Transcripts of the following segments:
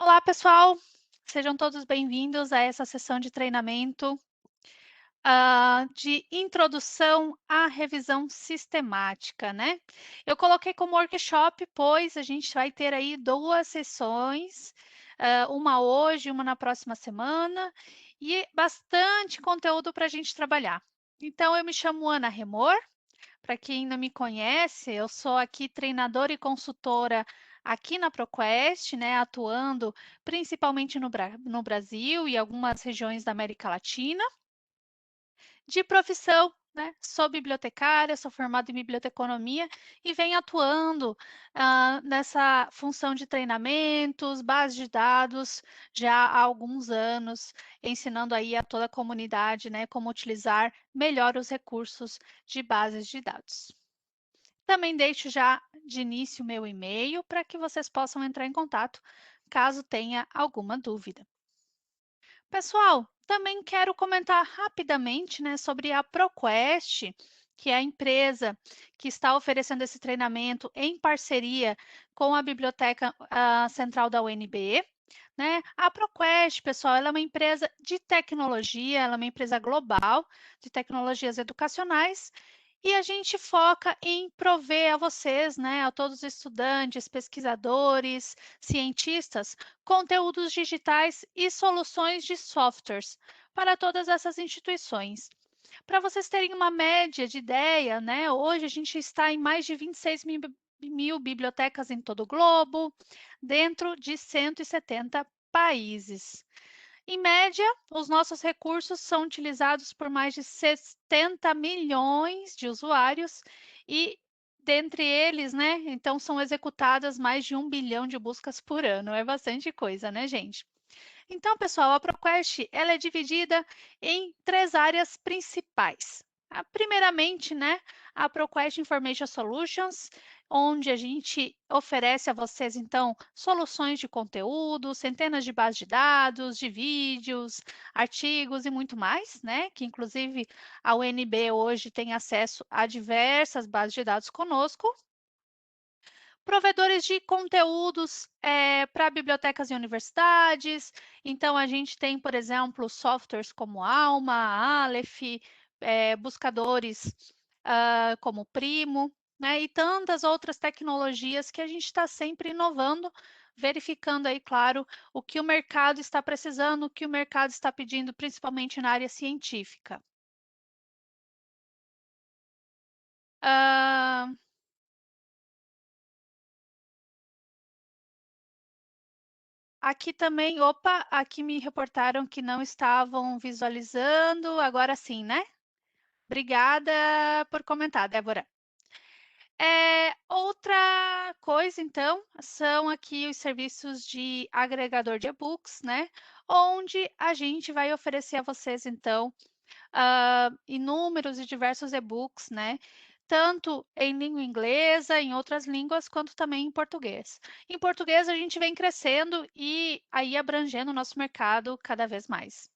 Olá, pessoal! Sejam todos bem-vindos a essa sessão de treinamento de introdução à revisão sistemática, né? Eu coloquei como workshop, pois a gente vai ter aí duas sessões, uma hoje, uma na próxima semana, e bastante conteúdo para a gente trabalhar. Então, eu me chamo Ana Remor. Para quem não me conhece, eu sou aqui treinadora e consultora aqui na ProQuest, né, atuando principalmente no Brasil e algumas regiões da América Latina. De profissão, né, sou bibliotecária, sou formada em biblioteconomia e venho atuando nessa função de treinamentos, base de dados, já há alguns anos, ensinando aí a toda a comunidade, né, como utilizar melhor os recursos de bases de dados. Também deixo já de início o meu e-mail para que vocês possam entrar em contato caso tenha alguma dúvida. Pessoal, também quero comentar rapidamente, né, sobre a ProQuest, que é a empresa que está oferecendo esse treinamento em parceria com a Biblioteca Central da UNB. Né? A ProQuest, pessoal, ela é uma empresa de tecnologia, ela é uma empresa global de tecnologias educacionais e a gente foca em prover a vocês, né, a todos os estudantes, pesquisadores, cientistas, conteúdos digitais e soluções de softwares para todas essas instituições. Para vocês terem uma média de ideia, né, hoje a gente está em mais de 26 mil bibliotecas em todo o globo, dentro de 170 países. Em média, os nossos recursos são utilizados por mais de 70 milhões de usuários e, dentre eles, né, então são executadas mais de 1 bilhão de buscas por ano. É bastante coisa, né, gente? Então, pessoal, a ProQuest ela é dividida em três áreas principais. Primeiramente, né, a ProQuest Information Solutions, onde a gente oferece a vocês, então, soluções de conteúdo, centenas de bases de dados, de vídeos, artigos e muito mais, né, que inclusive a UNB hoje tem acesso a diversas bases de dados conosco. Provedores de conteúdos para bibliotecas e universidades. Então, a gente tem, por exemplo, softwares como Alma, Aleph, buscadores como Primo, né? E tantas outras tecnologias que a gente está sempre inovando, verificando aí, claro, o que o mercado está precisando, o que o mercado está pedindo, principalmente na área científica. Ah, Aqui também, opa, aqui me reportaram que não estavam visualizando, agora sim, né? Obrigada por comentar, Débora. Outra coisa, então, são aqui os serviços de agregador de e-books, né? Onde a gente vai oferecer a vocês, então, inúmeros e diversos e-books, né? Tanto em língua inglesa, em outras línguas, quanto também em português. Em português, a gente vem crescendo e aí abrangendo o nosso mercado cada vez mais.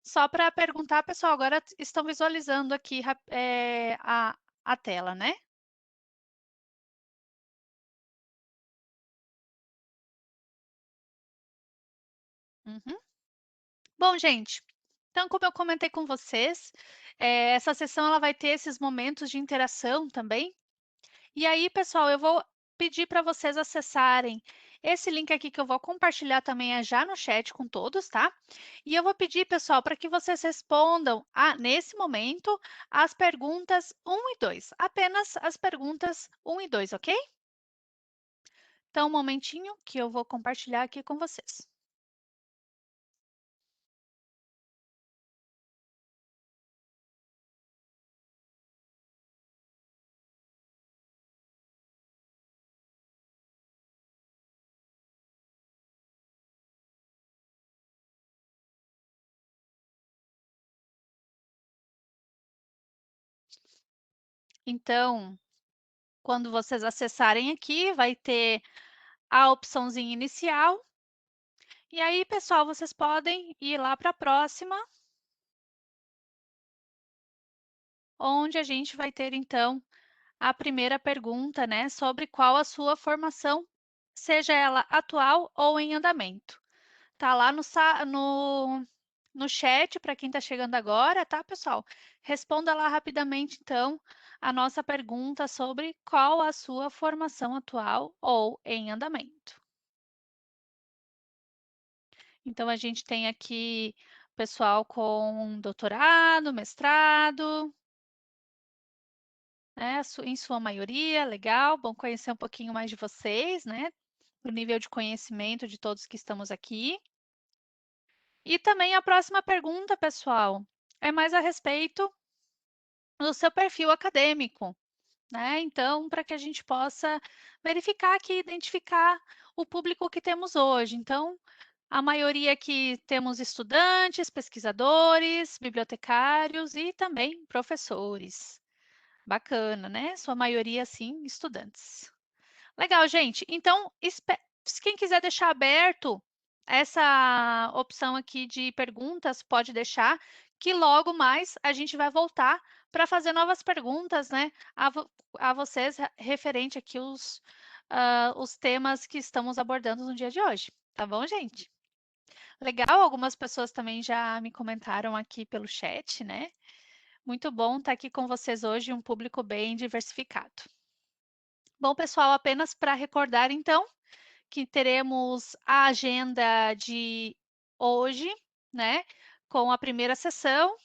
Só para perguntar, pessoal, agora estão visualizando aqui a tela, né? Uhum. Bom, gente, então, como eu comentei com vocês, essa sessão ela vai ter esses momentos de interação também. E aí, pessoal, eu vou pedir para vocês acessarem esse link aqui que eu vou compartilhar também já no chat com todos, tá? E eu vou pedir, pessoal, para que vocês respondam, nesse momento, as perguntas 1 e 2. Apenas as perguntas 1 e 2, ok? Então, um momentinho que eu vou compartilhar aqui com vocês. Então, quando vocês acessarem aqui, vai ter a opçãozinha inicial. E aí, pessoal, vocês podem ir lá para a próxima, onde a gente vai ter, então, a primeira pergunta, né, sobre qual a sua formação seja ela atual ou em andamento. Tá lá no chat para quem está chegando agora, tá, pessoal? Responda lá rapidamente, então, a nossa pergunta sobre qual a sua formação atual ou em andamento. Então, a gente tem aqui pessoal com doutorado, mestrado, né, em sua maioria, legal, bom conhecer um pouquinho mais de vocês, né, o nível de conhecimento de todos que estamos aqui. E também a próxima pergunta, pessoal, é mais a respeito do seu perfil acadêmico, né? Então, para que a gente possa verificar aqui, identificar o público que temos hoje. Então, a maioria aqui temos estudantes, pesquisadores, bibliotecários e também professores. Bacana, né? Sua maioria, sim, estudantes. Legal, gente. Então, quem quiser deixar aberto essa opção aqui de perguntas, pode deixar, que logo mais a gente vai voltar para fazer novas perguntas, né, a vocês referente aqui os temas que estamos abordando no dia de hoje. Tá bom, gente? Legal, algumas pessoas também já me comentaram aqui pelo chat, né? Muito bom estar aqui com vocês hoje, um público bem diversificado. Bom, pessoal, apenas para recordar, então, que teremos a agenda de hoje, né, com a primeira sessão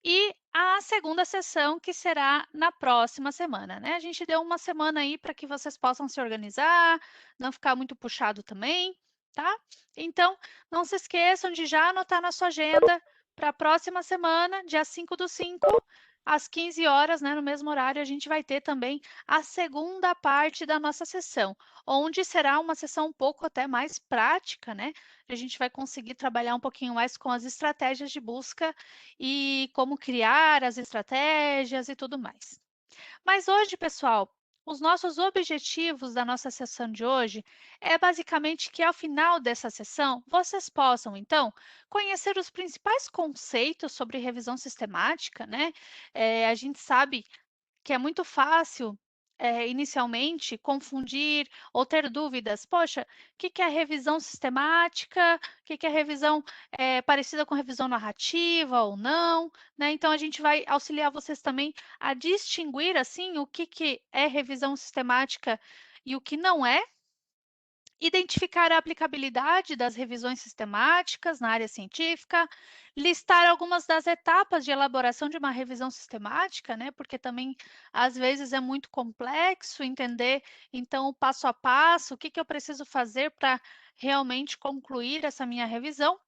e a segunda sessão que será na próxima semana, né? A gente deu uma semana aí para que vocês possam se organizar, não ficar muito puxado também, tá? Então, não se esqueçam de já anotar na sua agenda para a próxima semana, dia 5/5, às 15 horas, né, no mesmo horário, a gente vai ter também a segunda parte da nossa sessão, onde será uma sessão um pouco até mais prática, né? A gente vai conseguir trabalhar um pouquinho mais com as estratégias de busca e como criar as estratégias e tudo mais. Mas hoje, pessoal, os nossos objetivos da nossa sessão de hoje é basicamente que ao final dessa sessão vocês possam, então, conhecer os principais conceitos sobre revisão sistemática, né? A gente sabe que é muito fácil, inicialmente, confundir ou ter dúvidas. Poxa, o que que é revisão sistemática? O que que é revisão parecida com revisão narrativa ou não? Né? Então, a gente vai auxiliar vocês também a distinguir, assim, o que que é revisão sistemática e o que não é, identificar a aplicabilidade das revisões sistemáticas na área científica, listar algumas das etapas de elaboração de uma revisão sistemática, né? Porque também às vezes é muito complexo entender, então, o passo a passo, o que que eu preciso fazer para realmente concluir essa minha revisão.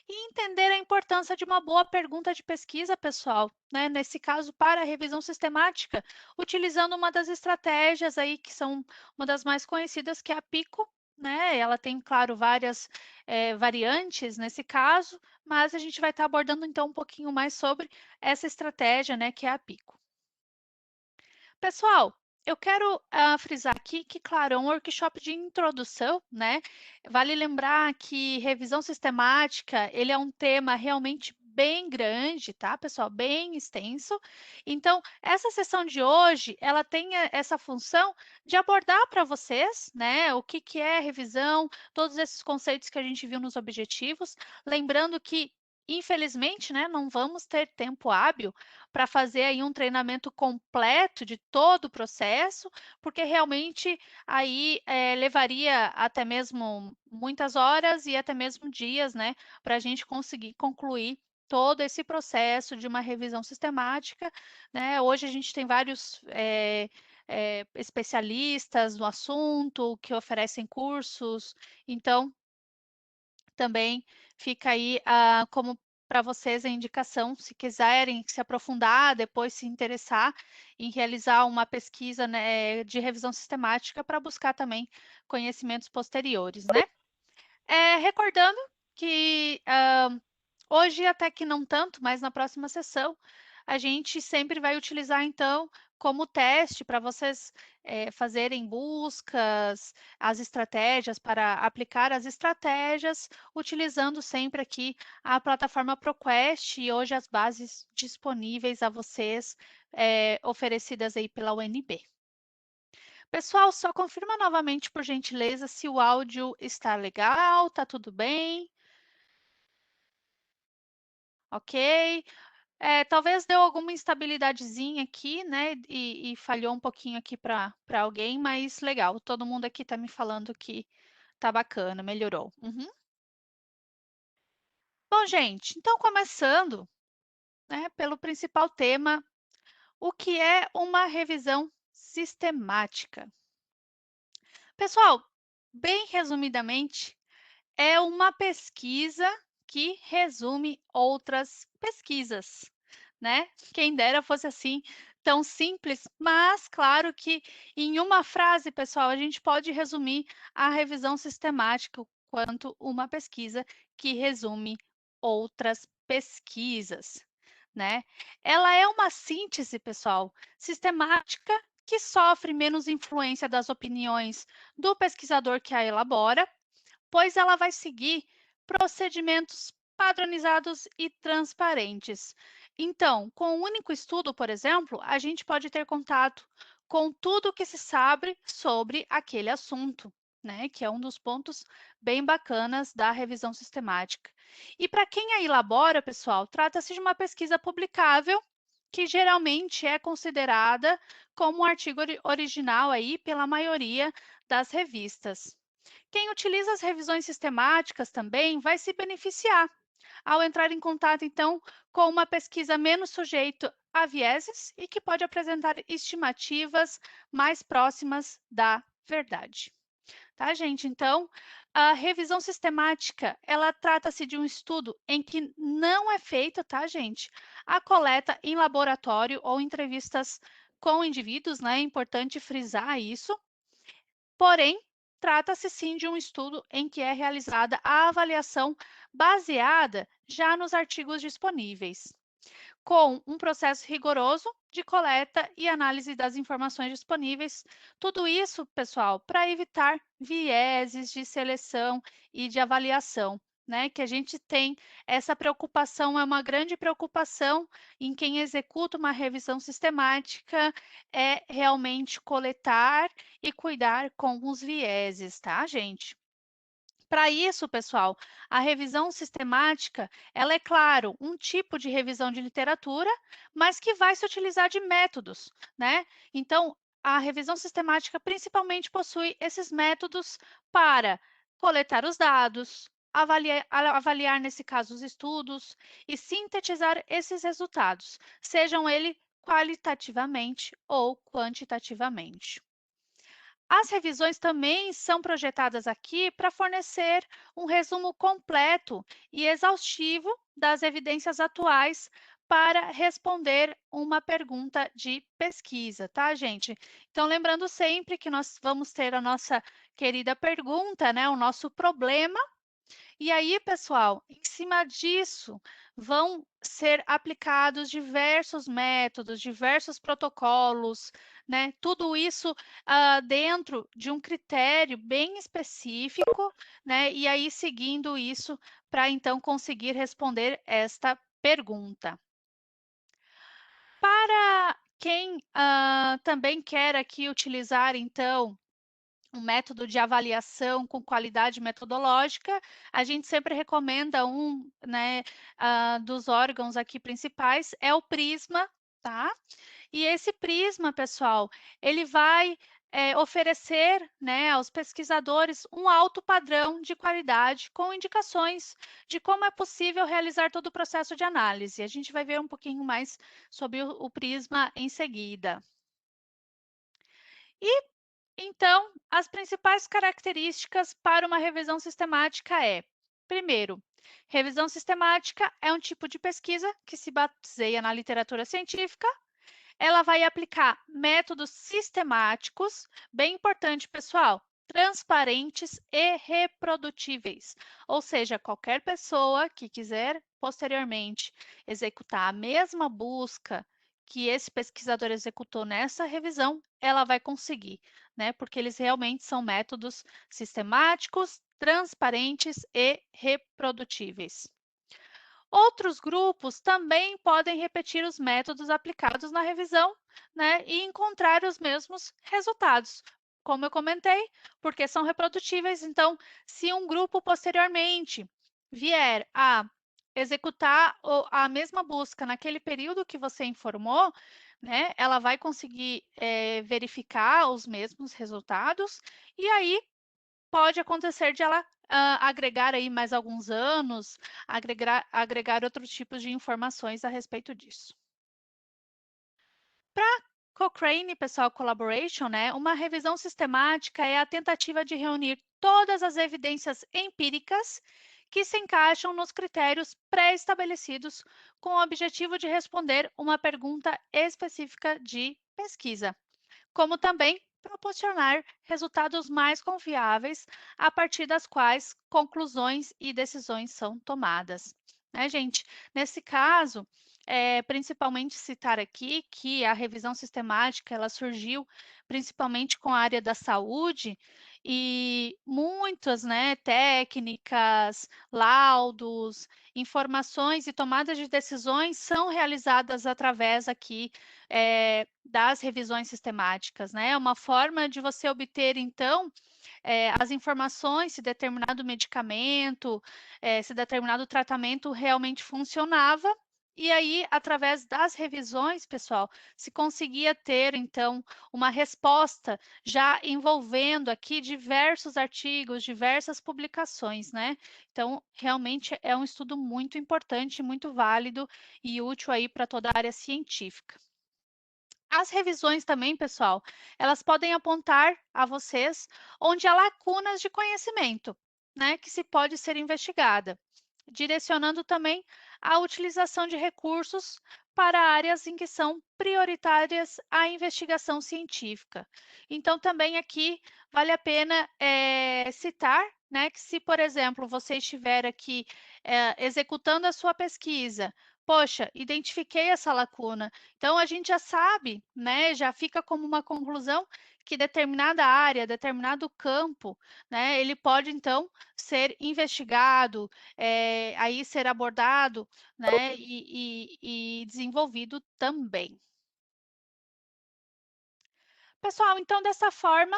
E entender a importância de uma boa pergunta de pesquisa, pessoal, né? Nesse caso, para a revisão sistemática, utilizando uma das estratégias aí que são uma das mais conhecidas, que é a PICO, né? Ela tem, claro, várias variantes nesse caso, mas a gente vai estar abordando então um pouquinho mais sobre essa estratégia, né? Que é a PICO. Pessoal, eu quero frisar aqui que, claro, é um workshop de introdução, né? Vale lembrar que revisão sistemática, ele é um tema realmente bem grande, tá, pessoal? Bem extenso. Então, essa sessão de hoje, ela tem essa função de abordar para vocês, né, o que que é revisão, todos esses conceitos que a gente viu nos objetivos. Lembrando que, infelizmente, né, não vamos ter tempo hábil para fazer aí um treinamento completo de todo o processo, porque realmente aí levaria até mesmo muitas horas e até mesmo dias, né, para a gente conseguir concluir todo esse processo de uma revisão sistemática, né? Hoje a gente tem vários especialistas no assunto que oferecem cursos, então também fica aí como para vocês a indicação, se quiserem se aprofundar, depois se interessar em realizar uma pesquisa, né, de revisão sistemática para buscar também conhecimentos posteriores, né? Recordando que hoje até que não tanto, mas na próxima sessão a gente sempre vai utilizar então como teste para vocês fazerem buscas, as estratégias para aplicar as estratégias, utilizando sempre aqui a plataforma ProQuest e hoje as bases disponíveis a vocês oferecidas aí pela UNB. Pessoal, só confirma novamente, por gentileza, se o áudio está legal, tá tudo bem, ok? Talvez deu alguma instabilidadezinha aqui, né? E falhou um pouquinho aqui para alguém, mas legal. Todo mundo aqui está me falando que tá bacana, melhorou. Uhum. Bom, gente, então começando, né, pelo principal tema, o que é uma revisão sistemática? Pessoal, bem resumidamente, é uma pesquisa que resume outras pesquisas, né? Quem dera fosse assim, tão simples, mas claro que em uma frase, pessoal, a gente pode resumir a revisão sistemática quanto uma pesquisa que resume outras pesquisas, né? Ela é uma síntese, pessoal, sistemática que sofre menos influência das opiniões do pesquisador que a elabora, pois ela vai seguir procedimentos padronizados e transparentes. Então, com um único estudo, por exemplo, a gente pode ter contato com tudo o que se sabe sobre aquele assunto, né? Que é um dos pontos bem bacanas da revisão sistemática. E para quem a elabora, pessoal, trata-se de uma pesquisa publicável que geralmente é considerada como um artigo original aí pela maioria das revistas. Quem utiliza as revisões sistemáticas também vai se beneficiar ao entrar em contato, então, com uma pesquisa menos sujeita a vieses e que pode apresentar estimativas mais próximas da verdade. Tá, gente? Então, a revisão sistemática, ela trata-se de um estudo em que não é feita, tá, gente, a coleta em laboratório ou entrevistas com indivíduos, né? É importante frisar isso. Porém, trata-se sim de um estudo em que é realizada a avaliação baseada já nos artigos disponíveis, com um processo rigoroso de coleta e análise das informações disponíveis. Tudo isso, pessoal, para evitar vieses de seleção e de avaliação, né? Que a gente tem essa preocupação, é uma grande preocupação em quem executa uma revisão sistemática, é realmente coletar e cuidar com os vieses, tá, gente? Para isso, pessoal, a revisão sistemática, ela é, claro, um tipo de revisão de literatura, mas que vai se utilizar de métodos, né? Então, a revisão sistemática principalmente possui esses métodos para coletar os dados, avaliar nesse caso, os estudos e sintetizar esses resultados, sejam eles qualitativamente ou quantitativamente. As revisões também são projetadas aqui para fornecer um resumo completo e exaustivo das evidências atuais para responder uma pergunta de pesquisa, tá, gente? Então, lembrando sempre que nós vamos ter a nossa querida pergunta, né, o nosso problema, e aí, pessoal, em cima disso, vão ser aplicados diversos métodos, diversos protocolos, né? Tudo isso dentro de um critério bem específico, né? E aí, seguindo isso, para então conseguir responder esta pergunta. Para quem também quer aqui utilizar, então, um método de avaliação com qualidade metodológica, a gente sempre recomenda um, né, dos órgãos aqui principais, é o Prisma, tá? E esse Prisma, pessoal, ele vai oferecer, né, aos pesquisadores um alto padrão de qualidade com indicações de como é possível realizar todo o processo de análise. A gente vai ver um pouquinho mais sobre o Prisma em seguida. E então, as principais características para uma revisão sistemática é, primeiro, revisão sistemática é um tipo de pesquisa que se baseia na literatura científica. Ela vai aplicar métodos sistemáticos, bem importante, pessoal, transparentes e reprodutíveis. Ou seja, qualquer pessoa que quiser posteriormente executar a mesma busca que esse pesquisador executou nessa revisão, ela vai conseguir, né? Porque eles realmente são métodos sistemáticos, transparentes e reprodutíveis. Outros grupos também podem repetir os métodos aplicados na revisão, né, e encontrar os mesmos resultados. como eu comentei, porque são reprodutíveis. Então, se um grupo posteriormente vier a executar a mesma busca naquele período que você informou, né, ela vai conseguir verificar os mesmos resultados, e aí pode acontecer de ela agregar aí mais alguns anos, agregar outros tipos de informações a respeito disso. Para Cochrane Pessoal Collaboration, né, uma revisão sistemática é a tentativa de reunir todas as evidências empíricas que se encaixam nos critérios pré-estabelecidos com o objetivo de responder uma pergunta específica de pesquisa, como também proporcionar resultados mais confiáveis a partir das quais conclusões e decisões são tomadas. Né, gente? Nesse caso, principalmente citar aqui que a revisão sistemática ela surgiu principalmente com a área da saúde e muitas, né, técnicas, laudos, informações e tomadas de decisões são realizadas através aqui das revisões sistemáticas, né? É uma forma de você obter, então, as informações se determinado medicamento, se determinado tratamento realmente funcionava. E aí, através das revisões, pessoal, se conseguia ter, então, uma resposta já envolvendo aqui diversos artigos, diversas publicações, né? Então, realmente é um estudo muito importante, muito válido e útil aí para toda a área científica. As revisões também, pessoal, elas podem apontar a vocês onde há lacunas de conhecimento, né, que se pode ser investigada, direcionando também a utilização de recursos para áreas em que são prioritárias a investigação científica. Então, também aqui vale a pena citar, né, que se, por exemplo, você estiver aqui executando a sua pesquisa, poxa, identifiquei essa lacuna, então a gente já sabe, né, já fica como uma conclusão que determinada área, determinado campo, né, ele pode então ser investigado, aí ser abordado, né, e desenvolvido também. Pessoal, então dessa forma,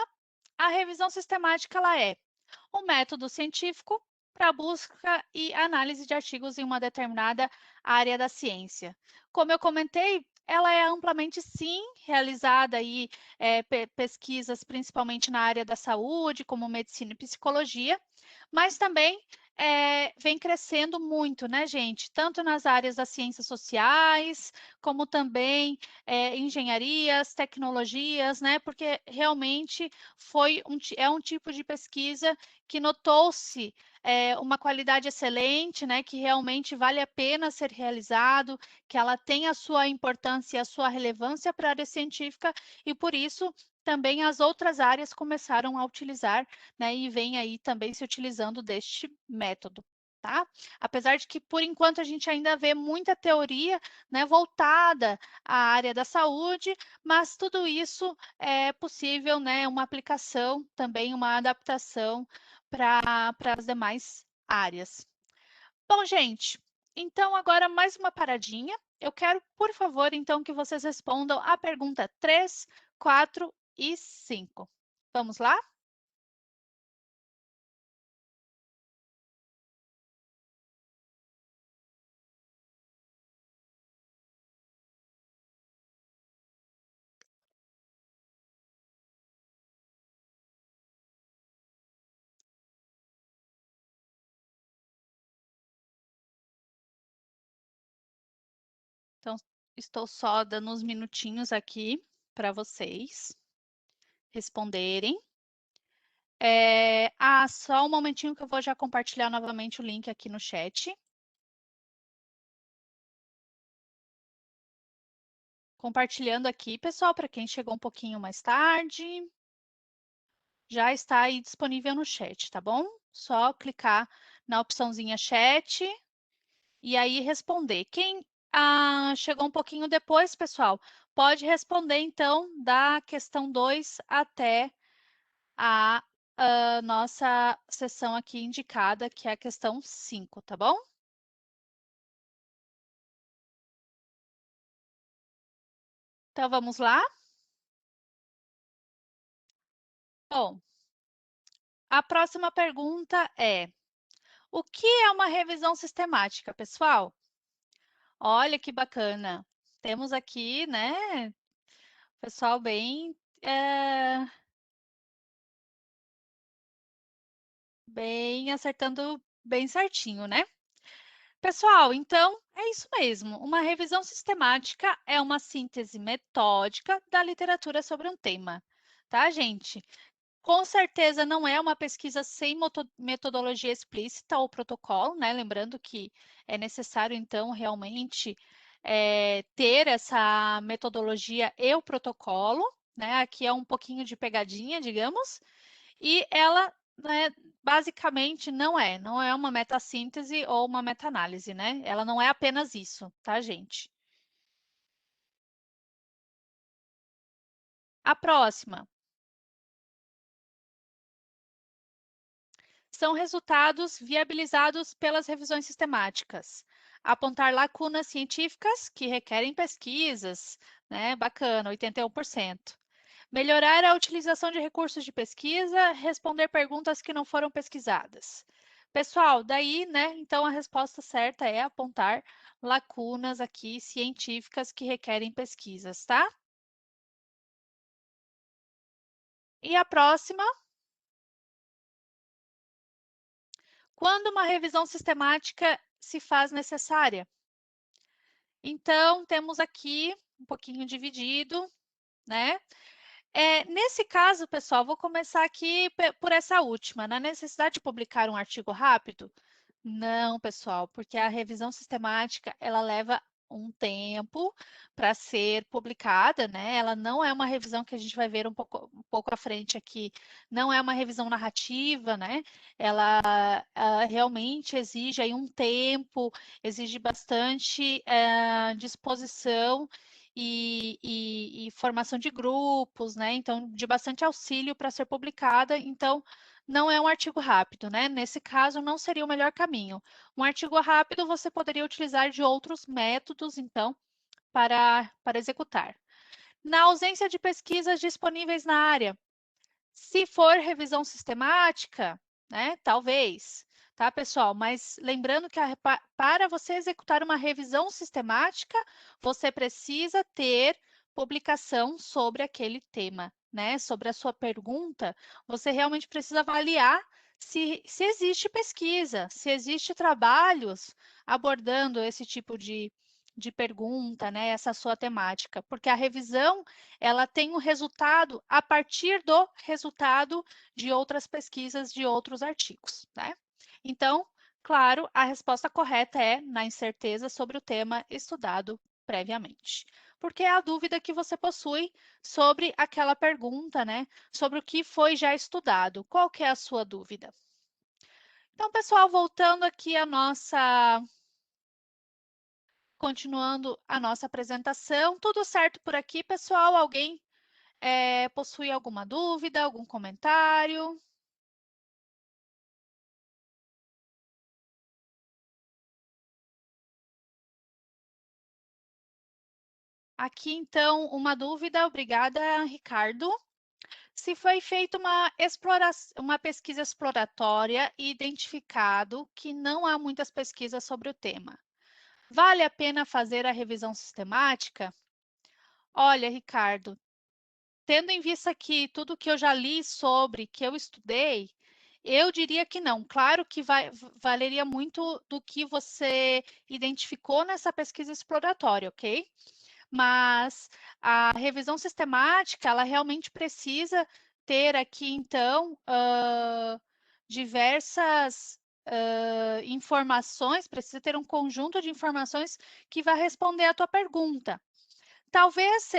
a revisão sistemática ela é um método científico para busca e análise de artigos em uma determinada área da ciência. Como eu comentei, ela é amplamente, sim, realizada aí, pesquisas principalmente na área da saúde, como medicina e psicologia, mas também vem crescendo muito, né, gente? Tanto nas áreas das ciências sociais, como também engenharias, tecnologias, né? Porque realmente é um tipo de pesquisa que notou-se uma qualidade excelente, né, que realmente vale a pena ser realizado, que ela tem a sua importância e a sua relevância para a área científica, e por isso também as outras áreas começaram a utilizar, né, e vem aí também se utilizando deste método. Tá? Apesar de que, por enquanto, a gente ainda vê muita teoria, né, voltada à área da saúde, mas tudo isso é possível, né, uma aplicação, também uma adaptação para as demais áreas. Bom, gente, então agora mais uma paradinha. Eu quero, por favor, então, que vocês respondam a pergunta 3, 4 e 5. Vamos lá? Então, estou só dando uns minutinhos aqui para vocês responderem. Só um momentinho que eu vou já compartilhar novamente o link aqui no chat. Compartilhando aqui, pessoal, para quem chegou um pouquinho mais tarde, já está aí disponível no chat, tá bom? Só clicar na opçãozinha chat e aí responder. Quem chegou um pouquinho depois, pessoal, pode responder então da questão 2 até a nossa sessão aqui indicada, que é a questão 5, tá bom? Então vamos lá? Bom, a próxima pergunta é: o que é uma revisão sistemática, pessoal? Olha que bacana. Temos aqui, né, pessoal bem acertando bem certinho, né? Pessoal, então é isso mesmo. Uma revisão sistemática é uma síntese metódica da literatura sobre um tema, tá, gente? Com certeza não é uma pesquisa sem metodologia explícita ou protocolo, né? Lembrando que é necessário, então, realmente ter essa metodologia e o protocolo, né? Aqui é um pouquinho de pegadinha, digamos, e ela, né, basicamente não é uma metassíntese ou uma meta-análise, né? Ela não é apenas isso, tá, gente? A próxima. São resultados viabilizados pelas revisões sistemáticas. Apontar lacunas científicas que requerem pesquisas, né? Bacana, 81%. Melhorar a utilização de recursos de pesquisa, responder perguntas que não foram pesquisadas. Pessoal, daí, né? Então a resposta certa é apontar lacunas aqui científicas que requerem pesquisas, tá? E a próxima, quando uma revisão sistemática se faz necessária? Então, temos aqui um pouquinho dividido, né? Nesse caso, pessoal, vou começar aqui por essa última. Na necessidade de publicar um artigo rápido? Não, pessoal, porque a revisão sistemática, ela leva um tempo para ser publicada, né? Ela não é uma revisão que a gente vai ver um pouco à frente aqui, não é uma revisão narrativa, né? Ela realmente exige aí um tempo, exige bastante disposição e formação de grupos, né? Então, de bastante auxílio para ser publicada. Então, não é um artigo rápido, né? Nesse caso, não seria o melhor caminho. Um artigo rápido você poderia utilizar de outros métodos, então, para executar. Na ausência de pesquisas disponíveis na área, se for revisão sistemática, né, talvez, tá, pessoal? Mas lembrando que para você executar uma revisão sistemática, você precisa ter publicação sobre aquele tema, né? Sobre a sua pergunta, você realmente precisa avaliar se existe pesquisa, se existe trabalhos abordando esse tipo de pergunta, né? Essa sua temática, porque a revisão ela tem um resultado a partir do resultado de outras pesquisas, de outros artigos, né? Então, claro, a resposta correta é na incerteza sobre o tema estudado previamente. Porque é a dúvida que você possui sobre aquela pergunta, né? Sobre o que foi já estudado. Qual que é a sua dúvida? Então, pessoal, voltando aqui a nossa continuando a nossa apresentação. Tudo certo por aqui, pessoal? Alguém possui alguma dúvida, algum comentário? Aqui, então, uma dúvida, obrigada, Ricardo. Se foi feita uma pesquisa exploratória e identificado que não há muitas pesquisas sobre o tema, vale a pena fazer a revisão sistemática? Olha, Ricardo, tendo em vista que tudo que eu já li sobre, que eu estudei, eu diria que não. Claro que valeria muito do que você identificou nessa pesquisa exploratória, ok? Mas a revisão sistemática, ela realmente precisa ter aqui, então, diversas informações, precisa ter um conjunto de informações que vai responder à tua pergunta. Talvez,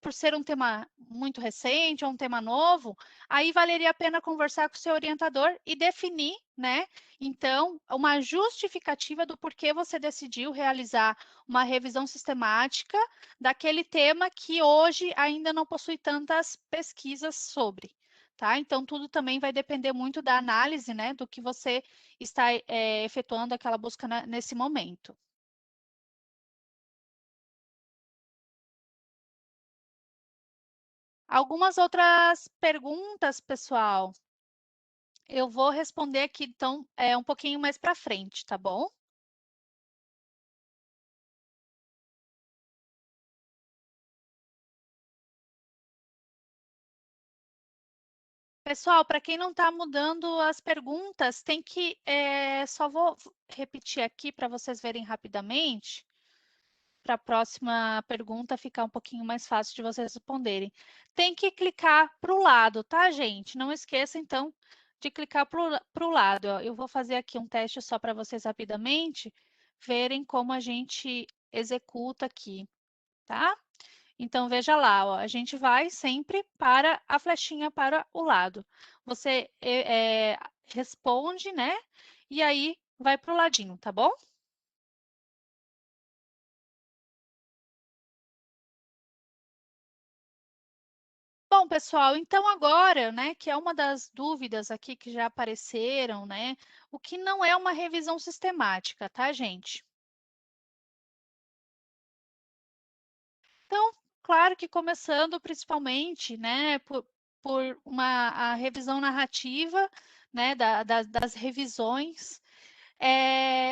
por ser um tema muito recente ou um tema novo, aí valeria a pena conversar com o seu orientador e definir, né? Então, uma justificativa do porquê você decidiu realizar uma revisão sistemática daquele tema que hoje ainda não possui tantas pesquisas sobre, tá? Então, tudo também vai depender muito da análise, né? Do que você está efetuando aquela busca nesse momento. Algumas outras perguntas, pessoal, eu vou responder aqui, então, um pouquinho mais para frente, tá bom? Pessoal, para quem não está mudando as perguntas, tem que, só vou repetir aqui para vocês verem rapidamente, para a próxima pergunta ficar um pouquinho mais fácil de vocês responderem. Tem que clicar para o lado, tá, gente? Não esqueça, então, de clicar para o lado. Ó. Eu vou fazer aqui um teste só para vocês rapidamente verem como a gente executa aqui, tá? Então, veja lá, ó, a gente vai sempre para a flechinha para o lado. Você responde, né? E aí vai para o ladinho, tá bom? Bom, pessoal, então agora, né, que é uma das dúvidas aqui que já apareceram, né, o que não é uma revisão sistemática, tá, gente? Então, claro que começando principalmente, né, por a revisão narrativa, né, das revisões,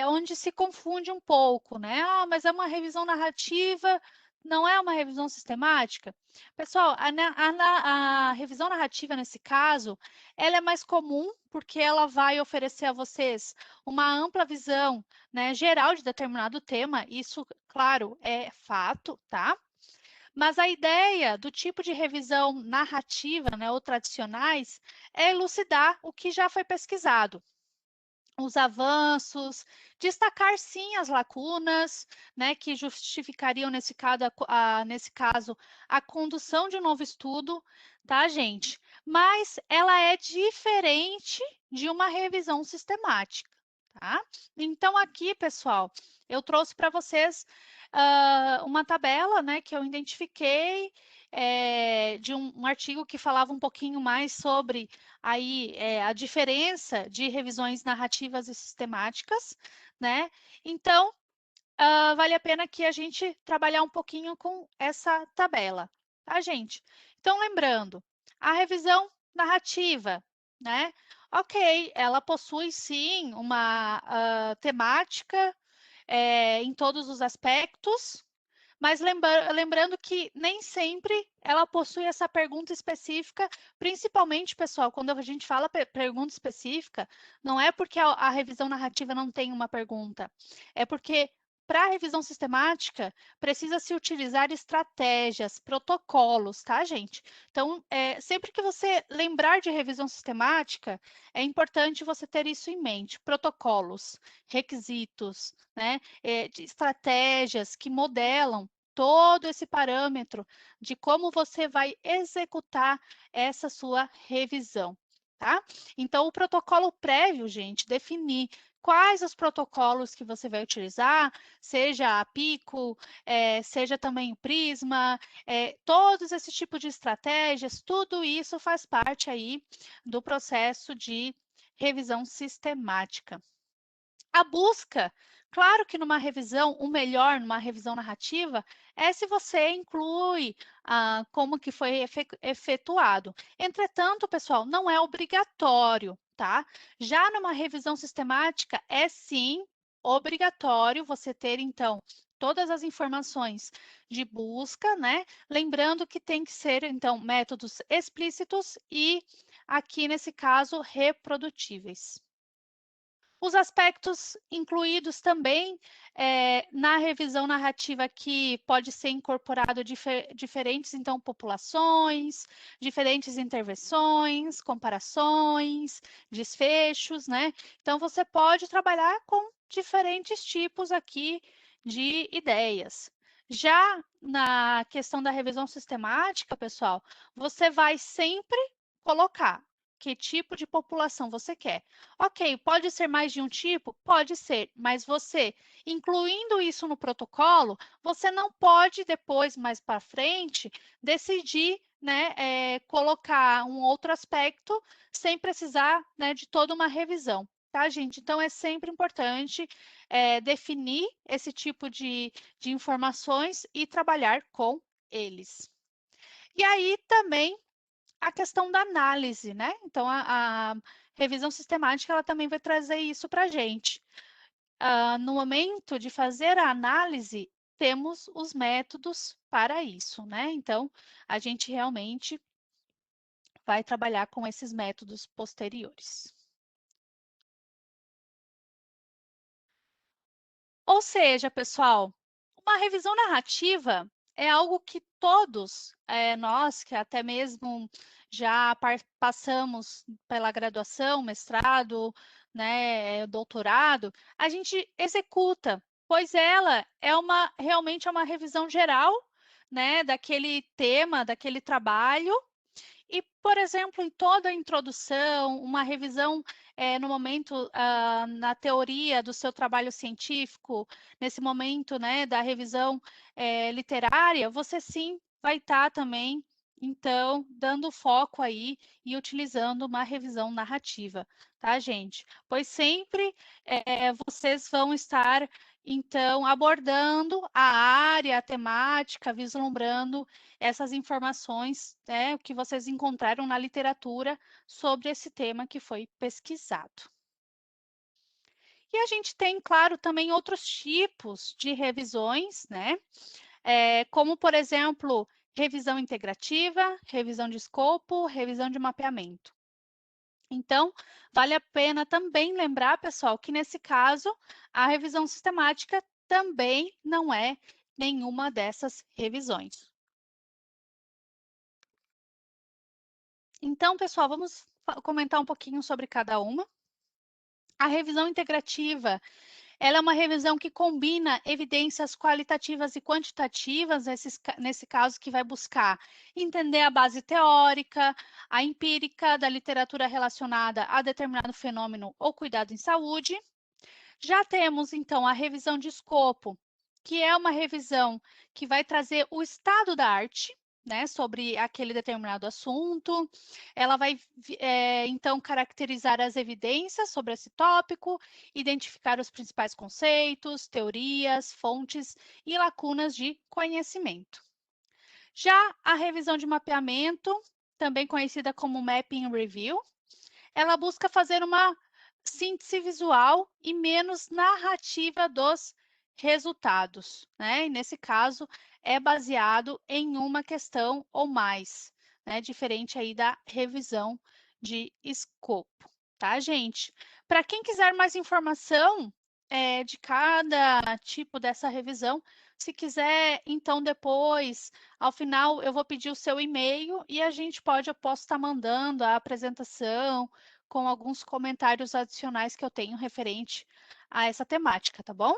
onde se confunde um pouco, né? Ah, mas é uma revisão narrativa, não é uma revisão sistemática? Pessoal, a revisão narrativa, nesse caso, ela é mais comum porque ela vai oferecer a vocês uma ampla visão, né, geral de determinado tema, isso, claro, é fato, tá? Mas a ideia do tipo de revisão narrativa, né, ou tradicionais, é elucidar o que já foi pesquisado, os avanços, destacar sim as lacunas, né, que justificariam nesse caso a condução de um novo estudo, tá, gente? Mas ela é diferente de uma revisão sistemática, tá? Então aqui, pessoal, eu trouxe para vocês uma tabela, né, que eu identifiquei de um artigo que falava um pouquinho mais sobre aí a diferença de revisões narrativas e sistemáticas, né? Então, vale a pena que a gente trabalhar um pouquinho com essa tabela, tá, gente? Então, lembrando, a revisão narrativa, né? Ok, ela possui sim uma temática em todos os aspectos, mas lembrando que nem sempre ela possui essa pergunta específica, principalmente, pessoal, quando a gente fala pergunta específica, não é porque a revisão narrativa não tem uma pergunta, é porque para a revisão sistemática, precisa-se utilizar estratégias, protocolos, tá, gente? Então, sempre que você lembrar de revisão sistemática, é importante você ter isso em mente, protocolos, requisitos, né? De estratégias que modelam todo esse parâmetro de como você vai executar essa sua revisão, tá? Então, o protocolo prévio, gente, definir quais os protocolos que você vai utilizar, seja a Pico, seja também o Prisma, todos esses tipos de estratégias, tudo isso faz parte aí do processo de revisão sistemática. A busca, claro que numa revisão, o melhor numa revisão narrativa é se você inclui como que foi efetuado. Entretanto, pessoal, não é obrigatório, tá? Já numa revisão sistemática, é sim obrigatório você ter, então, todas as informações de busca, né? Lembrando que tem que ser, então, métodos explícitos e, aqui nesse caso, reprodutíveis. Os aspectos incluídos também na revisão narrativa que pode ser incorporado diferentes, então, populações, diferentes intervenções, comparações, desfechos, né? Então, você pode trabalhar com diferentes tipos aqui de ideias. Já na questão da revisão sistemática, pessoal, você vai sempre colocar que tipo de população você quer. Ok, pode ser mais de um tipo? Pode ser, mas você, incluindo isso no protocolo, você não pode depois, mais para frente, decidir, né, colocar um outro aspecto sem precisar, né, de toda uma revisão. Tá, gente? Então, é sempre importante definir esse tipo de informações e trabalhar com eles. E aí também a questão da análise, né? Então, a revisão sistemática, ela também vai trazer isso para a gente. No momento de fazer a análise, temos os métodos para isso, né? Então, a gente realmente vai trabalhar com esses métodos posteriores. Ou seja, pessoal, uma revisão narrativa é algo que todos, nós que até mesmo já passamos pela graduação, mestrado, né, doutorado, a gente executa, pois ela é realmente é uma revisão geral, né, daquele tema, daquele trabalho, e, por exemplo, em toda a introdução, uma revisão no momento, na teoria do seu trabalho científico, nesse momento, né, da revisão literária, você sim vai estar também, então, dando foco aí e utilizando uma revisão narrativa, tá, gente? Pois sempre vocês vão estar, então, abordando a área, a temática, vislumbrando essas informações, né, que vocês encontraram na literatura sobre esse tema que foi pesquisado. E a gente tem, claro, também outros tipos de revisões, né? Como, por exemplo, revisão integrativa, revisão de escopo, revisão de mapeamento. Então, vale a pena também lembrar, pessoal, que nesse caso, a revisão sistemática também não é nenhuma dessas revisões. Então, pessoal, vamos comentar um pouquinho sobre cada uma. A revisão integrativa, ela é uma revisão que combina evidências qualitativas e quantitativas, nesse caso, que vai buscar entender a base teórica, a empírica da literatura relacionada a determinado fenômeno ou cuidado em saúde. Já temos, então, a revisão de escopo, que é uma revisão que vai trazer o estado da arte, né, sobre aquele determinado assunto. Ela vai, então, caracterizar as evidências sobre esse tópico, identificar os principais conceitos, teorias, fontes e lacunas de conhecimento. Já a revisão de mapeamento, também conhecida como Mapping Review, ela busca fazer uma síntese visual e menos narrativa dos resultados, né? E nesse caso é baseado em uma questão ou mais, né? Diferente aí da revisão de escopo, tá, gente? Para quem quiser mais informação de cada tipo dessa revisão, se quiser, então depois, ao final, eu vou pedir o seu e-mail e eu posso estar mandando a apresentação com alguns comentários adicionais que eu tenho referente a essa temática, tá bom?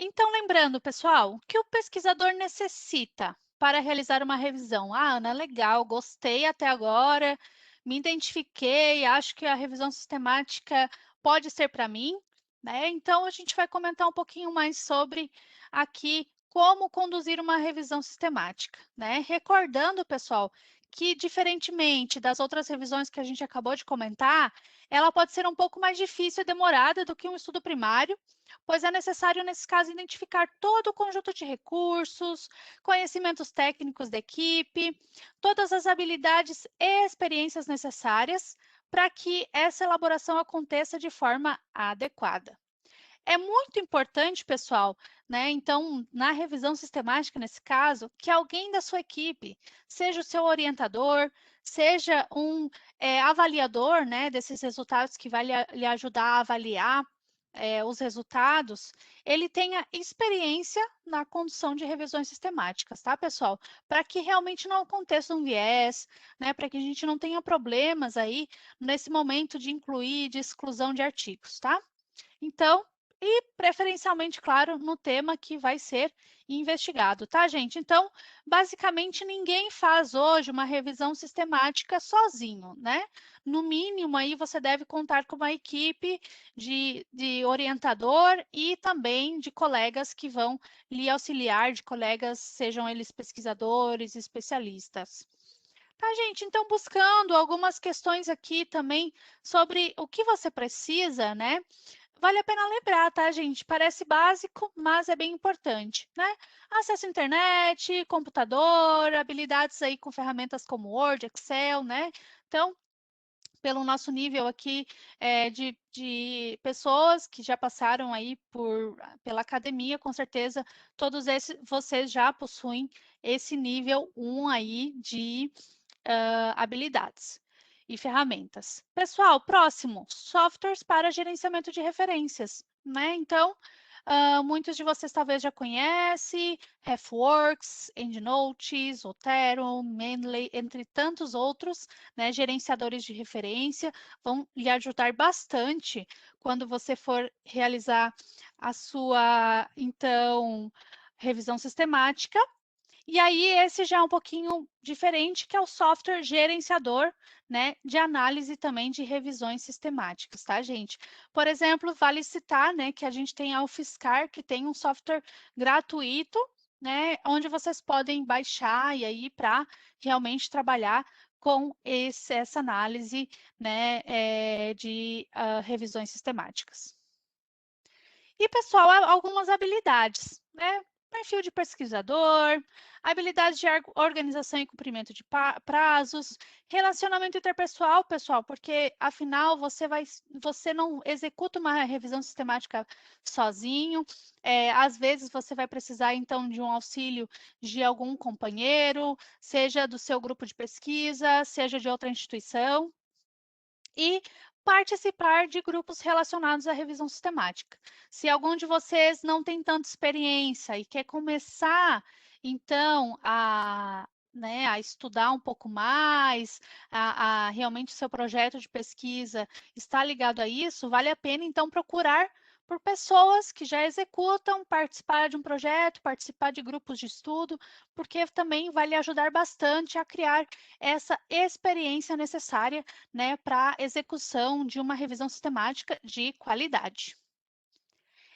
Então, lembrando, pessoal, o que o pesquisador necessita para realizar uma revisão? Ah, Ana, legal, gostei até agora, me identifiquei, acho que a revisão sistemática pode ser para mim, né? Então, a gente vai comentar um pouquinho mais sobre aqui como conduzir uma revisão sistemática, né? Recordando, pessoal, que diferentemente das outras revisões que a gente acabou de comentar, ela pode ser um pouco mais difícil e demorada do que um estudo primário, pois é necessário, nesse caso, identificar todo o conjunto de recursos, conhecimentos técnicos da equipe, todas as habilidades e experiências necessárias para que essa elaboração aconteça de forma adequada. É muito importante, pessoal, né? Então, na revisão sistemática, nesse caso, que alguém da sua equipe, seja o seu orientador, seja um avaliador, né, desses resultados que vai lhe ajudar a avaliar os resultados, ele tenha experiência na condução de revisões sistemáticas, tá, pessoal? Para que realmente não aconteça um viés, né? Para que a gente não tenha problemas aí nesse momento de incluir, de exclusão de artigos, tá? Então, e preferencialmente, claro, no tema que vai ser investigado, tá, gente? Então, basicamente, ninguém faz hoje uma revisão sistemática sozinho, né? No mínimo, aí você deve contar com uma equipe de orientador e também de colegas que vão lhe auxiliar, de colegas, sejam eles pesquisadores, especialistas. Tá, gente? Então, buscando algumas questões aqui também sobre o que você precisa, né? vale a pena lembrar, tá, gente? Parece básico, mas é bem importante, né? Acesso à internet, computador, habilidades aí com ferramentas como Word, Excel, né? Então, pelo nosso nível aqui de pessoas que já passaram aí pela academia, com certeza todos esses vocês já possuem esse nível 1 aí de habilidades e ferramentas. Pessoal, próximo, softwares para gerenciamento de referências, né? Então, muitos de vocês talvez já conhecem, RefWorks, EndNote, Zotero, Mendeley, entre tantos outros, né? Gerenciadores de referência, vão lhe ajudar bastante quando você for realizar a sua, então, revisão sistemática. E aí, esse já é um pouquinho diferente, que é o software gerenciador, né, de análise também de revisões sistemáticas, tá, gente? Por exemplo, vale citar, né, que a gente tem a UFSCar, que tem um software gratuito, né, onde vocês podem baixar e aí para realmente trabalhar com essa análise, né, de revisões sistemáticas. E, pessoal, algumas habilidades, né? Perfil de pesquisador, habilidades de organização e cumprimento de prazos, relacionamento interpessoal, pessoal, porque afinal você não executa uma revisão sistemática sozinho. Às vezes você vai precisar então de um auxílio de algum companheiro, seja do seu grupo de pesquisa, seja de outra instituição, e participar de grupos relacionados à revisão sistemática. Se algum de vocês não tem tanta experiência e quer começar, então, né, a estudar um pouco mais, realmente o seu projeto de pesquisa está ligado a isso, vale a pena, então, procurar por pessoas que já executam, participar de um projeto, participar de grupos de estudo, porque também vai lhe ajudar bastante a criar essa experiência necessária, né, para execução de uma revisão sistemática de qualidade.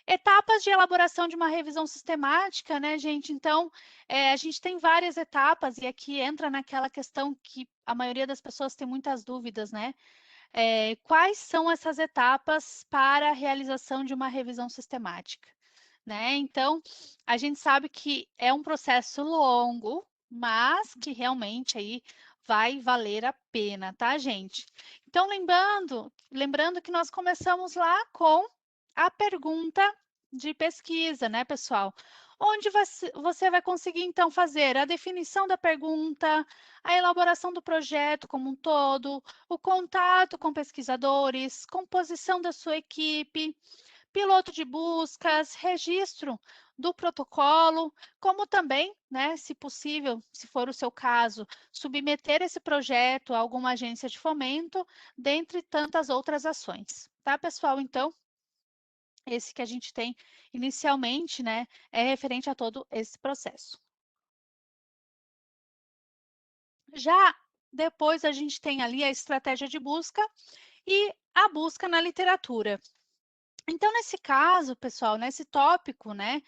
Etapas de elaboração de uma revisão sistemática, né, gente? Então, a gente tem várias etapas, e aqui entra naquela questão que a maioria das pessoas tem muitas dúvidas, né? Quais são essas etapas para a realização de uma revisão sistemática, né? Então, a gente sabe que é um processo longo, mas que realmente aí vai valer a pena, tá, gente? Então, lembrando que nós começamos lá com a pergunta de pesquisa, né, pessoal? Onde você vai conseguir, então, fazer a definição da pergunta, a elaboração do projeto como um todo, o contato com pesquisadores, composição da sua equipe, piloto de buscas, registro do protocolo, como também, né, se possível, se for o seu caso, submeter esse projeto a alguma agência de fomento, dentre tantas outras ações. Tá, pessoal? Então, esse que a gente tem inicialmente, né, é referente a todo esse processo. Já depois a gente tem ali a estratégia de busca e a busca na literatura. Então, nesse caso, pessoal, nesse tópico, né,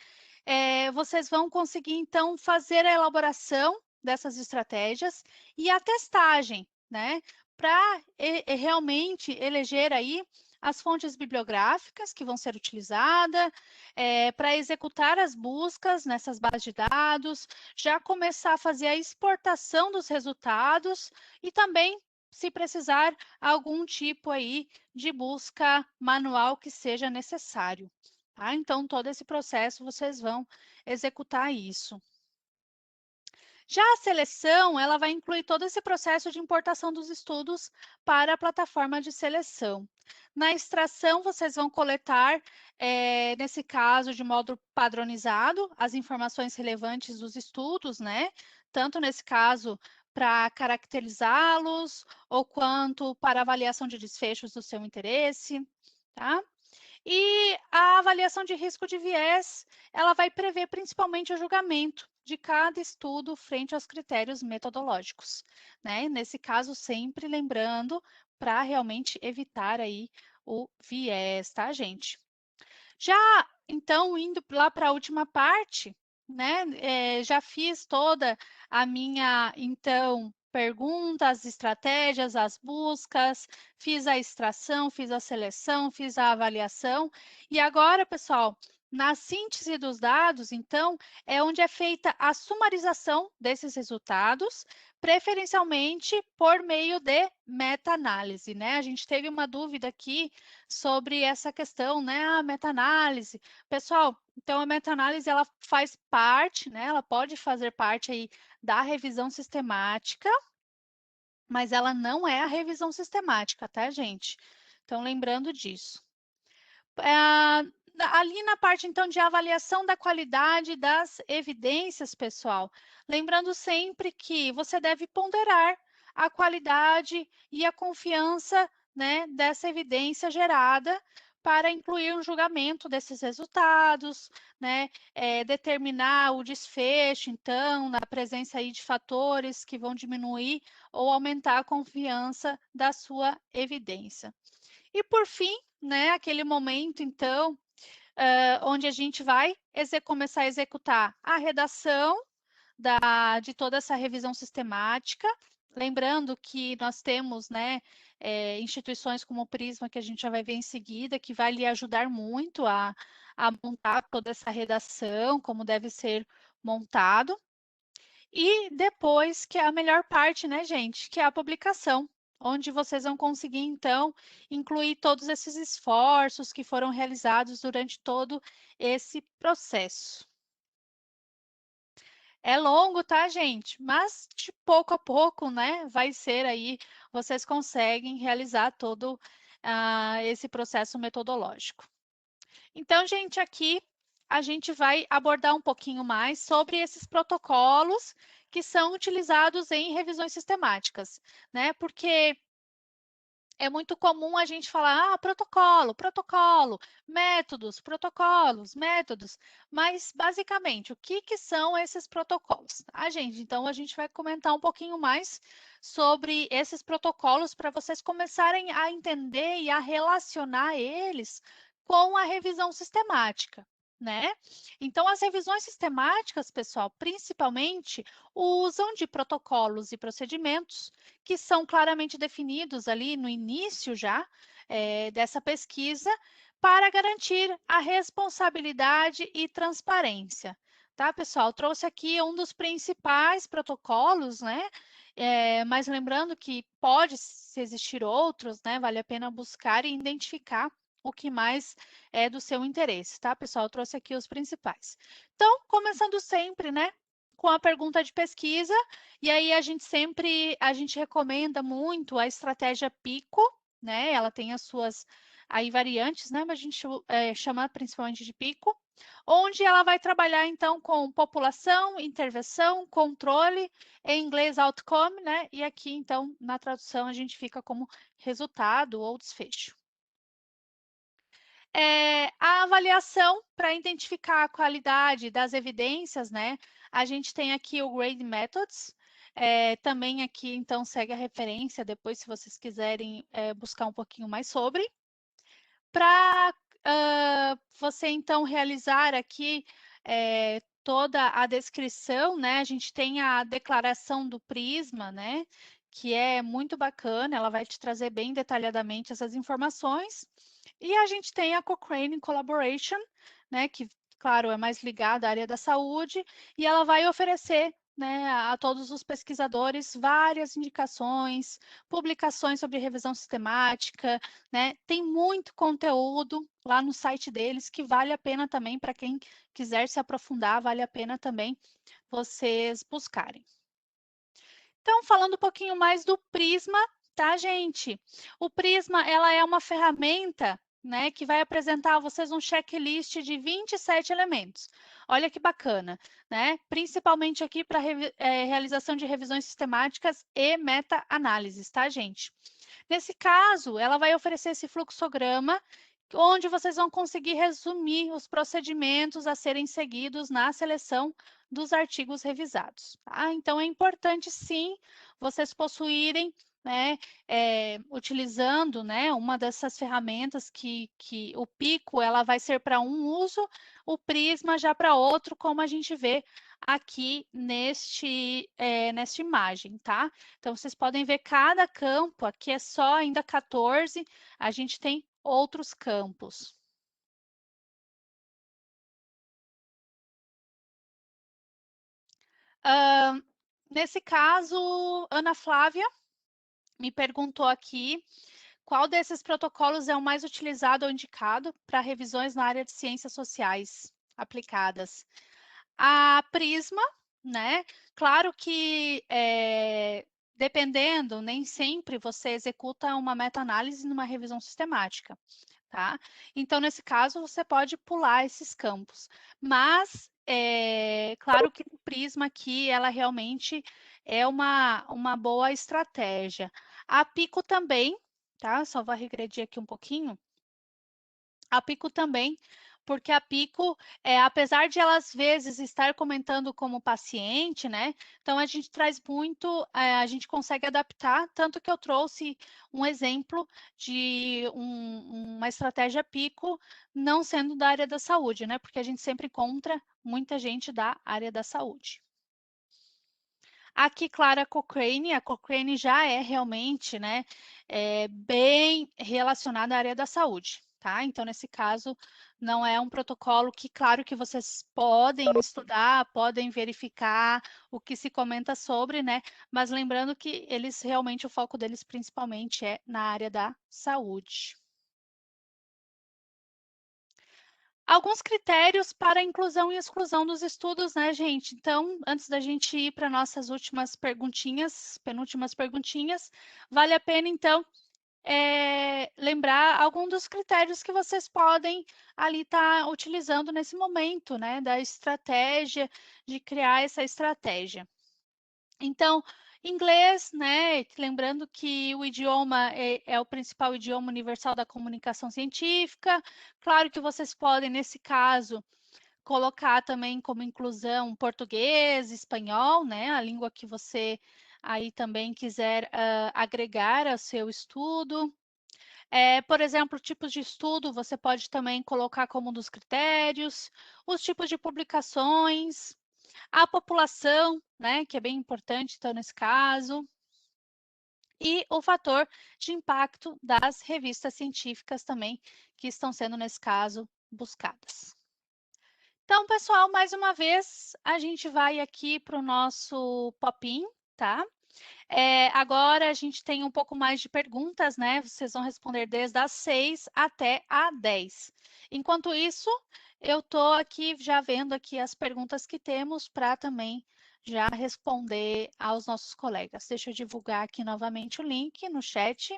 vocês vão conseguir, então, fazer a elaboração dessas estratégias e a testagem, né, para realmente eleger aí as fontes bibliográficas que vão ser utilizadas, para executar as buscas nessas bases de dados, já começar a fazer a exportação dos resultados e também, se precisar, algum tipo aí de busca manual que seja necessário. Tá? Então, todo esse processo vocês vão executar isso. Já a seleção, ela vai incluir todo esse processo de importação dos estudos para a plataforma de seleção. Na extração, vocês vão coletar, nesse caso, de modo padronizado, as informações relevantes dos estudos, né? Tanto nesse caso, para caracterizá-los, ou quanto para avaliação de desfechos do seu interesse, tá? E a avaliação de risco de viés, ela vai prever principalmente o julgamento de cada estudo frente aos critérios metodológicos, né? Nesse caso, sempre lembrando para realmente evitar aí o viés, tá, gente? Já, então, indo lá para a última parte, né? Já fiz toda a minha, então, perguntas, as estratégias, as buscas, fiz a extração, fiz a seleção, fiz a avaliação. E agora, pessoal, na síntese dos dados, então, é onde é feita a sumarização desses resultados, preferencialmente por meio de meta-análise, né? A gente teve uma dúvida aqui sobre essa questão, né? A meta-análise. Pessoal, então a meta-análise ela faz parte, né? Ela pode fazer parte aí da revisão sistemática, mas ela não é a revisão sistemática, tá, gente? Então, lembrando disso. Ali na parte, então, de avaliação da qualidade das evidências, pessoal, lembrando sempre que você deve ponderar a qualidade e a confiança, né, dessa evidência gerada para incluir um julgamento desses resultados, né, determinar o desfecho, então, na presença aí de fatores que vão diminuir ou aumentar a confiança da sua evidência. E por fim, né, aquele momento, então, onde a gente vai começar a executar a redação de toda essa revisão sistemática. Lembrando que nós temos, né, instituições como o Prisma, que a gente já vai ver em seguida, que vai lhe ajudar muito a montar toda essa redação, como deve ser montado. E depois, que é a melhor parte, né, gente, que é a publicação, onde vocês vão conseguir, então, incluir todos esses esforços que foram realizados durante todo esse processo. É longo, tá, gente? Mas de pouco a pouco, né, vai ser aí, vocês conseguem realizar todo esse processo metodológico. Então, gente, aqui a gente vai abordar um pouquinho mais sobre esses protocolos que são utilizados em revisões sistemáticas, né? Porque é muito comum a gente falar, protocolo, protocolo, métodos, protocolos, métodos, mas basicamente, o que são esses protocolos? Gente, então a gente vai comentar um pouquinho mais sobre esses protocolos para vocês começarem a entender e a relacionar eles com a revisão sistemática, né? Então, as revisões sistemáticas, pessoal, principalmente usam de protocolos e procedimentos que são claramente definidos ali no início já dessa pesquisa para garantir a responsabilidade e transparência. Tá, pessoal? Trouxe aqui um dos principais protocolos, né? Mas lembrando que pode existir outros, né? Vale a pena buscar e identificar o que mais é do seu interesse, tá, pessoal? Eu trouxe aqui os principais. Então, começando sempre, né, com a pergunta de pesquisa, e aí a gente recomenda muito a estratégia PICO, né? Ela tem as suas aí variantes, né? Mas a gente chama principalmente de PICO, onde ela vai trabalhar então com população, intervenção, controle, em inglês outcome, né? E aqui então na tradução a gente fica como resultado ou desfecho. A avaliação para identificar a qualidade das evidências, né? A gente tem aqui o Grade Methods, também aqui, então, segue a referência, depois, se vocês quiserem buscar um pouquinho mais sobre. Para você, então, realizar aqui toda a descrição, né? A gente tem a declaração do Prisma, né? Que é muito bacana, ela vai te trazer bem detalhadamente essas informações. E a gente tem a Cochrane Collaboration, né? Que, claro, é mais ligada à área da saúde, e ela vai oferecer, né, a todos os pesquisadores várias indicações, publicações sobre revisão sistemática, né? Tem muito conteúdo lá no site deles que vale a pena também, para quem quiser se aprofundar, vale a pena também vocês buscarem. Então, falando um pouquinho mais do Prisma, tá, gente? O Prisma, ela é uma ferramenta, né, que vai apresentar a vocês um checklist de 27 elementos. Olha que bacana, né? Principalmente aqui para realização de revisões sistemáticas e meta-análises, tá, gente? Nesse caso, ela vai oferecer esse fluxograma, onde vocês vão conseguir resumir os procedimentos a serem seguidos na seleção dos artigos revisados. Tá? Então, é importante, sim, vocês possuírem né, utilizando, né, uma dessas ferramentas que o Pico ela vai ser para um uso, o Prisma já para outro, como a gente vê aqui nesta imagem, tá? Então, vocês podem ver cada campo, aqui é só ainda 14, a gente tem outros campos. Nesse caso, Ana Flávia me perguntou aqui qual desses protocolos é o mais utilizado ou indicado para revisões na área de ciências sociais aplicadas? A Prisma, né? Claro que, dependendo, nem sempre você executa uma meta-análise numa revisão sistemática, tá? Então, nesse caso, você pode pular esses campos. Mas, claro que o Prisma aqui, ela realmente é uma boa estratégia. A Pico também, tá? Só vou regredir aqui um pouquinho. A Pico também, porque a Pico, apesar de ela às vezes estar comentando como paciente, né? Então a gente traz muito, a gente consegue adaptar, tanto que eu trouxe um exemplo de uma estratégia Pico não sendo da área da saúde, né? Porque a gente sempre encontra muita gente da área da saúde. Aqui, Clara Cochrane, a Cochrane já é realmente, né, bem relacionada à área da saúde, tá? Então, nesse caso, não é um protocolo que, claro, que vocês podem estudar, podem verificar o que se comenta sobre, né? Mas lembrando que eles realmente, o foco deles principalmente é na área da saúde. Alguns critérios para inclusão e exclusão dos estudos, né, gente? Então, antes da gente ir para nossas últimas perguntinhas, penúltimas perguntinhas, vale a pena, então, lembrar algum dos critérios que vocês podem ali estar utilizando nesse momento, né, da estratégia, de criar essa estratégia. Então, inglês, né? Lembrando que o idioma é o principal idioma universal da comunicação científica. Claro que vocês podem, nesse caso, colocar também como inclusão português, espanhol, né? A língua que você aí também quiser agregar ao seu estudo. Por exemplo, tipos de estudo, você pode também colocar como um dos critérios, os tipos de publicações, a população, né, que é bem importante, então, nesse caso, e o fator de impacto das revistas científicas também, que estão sendo, nesse caso, buscadas. Então, pessoal, mais uma vez, a gente vai aqui para o nosso popin, tá? Agora a gente tem um pouco mais de perguntas, né? Vocês vão responder desde as 6 até a 10. Enquanto isso, eu estou aqui já vendo aqui as perguntas que temos para também já responder aos nossos colegas. Deixa eu divulgar aqui novamente o link no chat.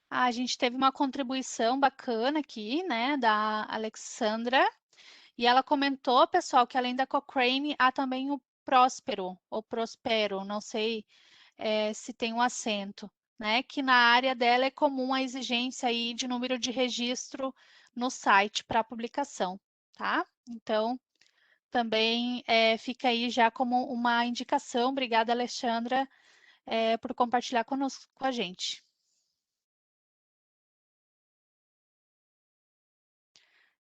A gente teve uma contribuição bacana aqui, né, da Alexandra. E ela comentou, pessoal, que além da Cochrane, há também o Próspero, ou Prospero, não sei se tem um acento, né? Que na área dela é comum a exigência aí de número de registro no site para publicação, tá? Então, também fica aí já como uma indicação. Obrigada, Alexandra, por compartilhar conosco, com a gente.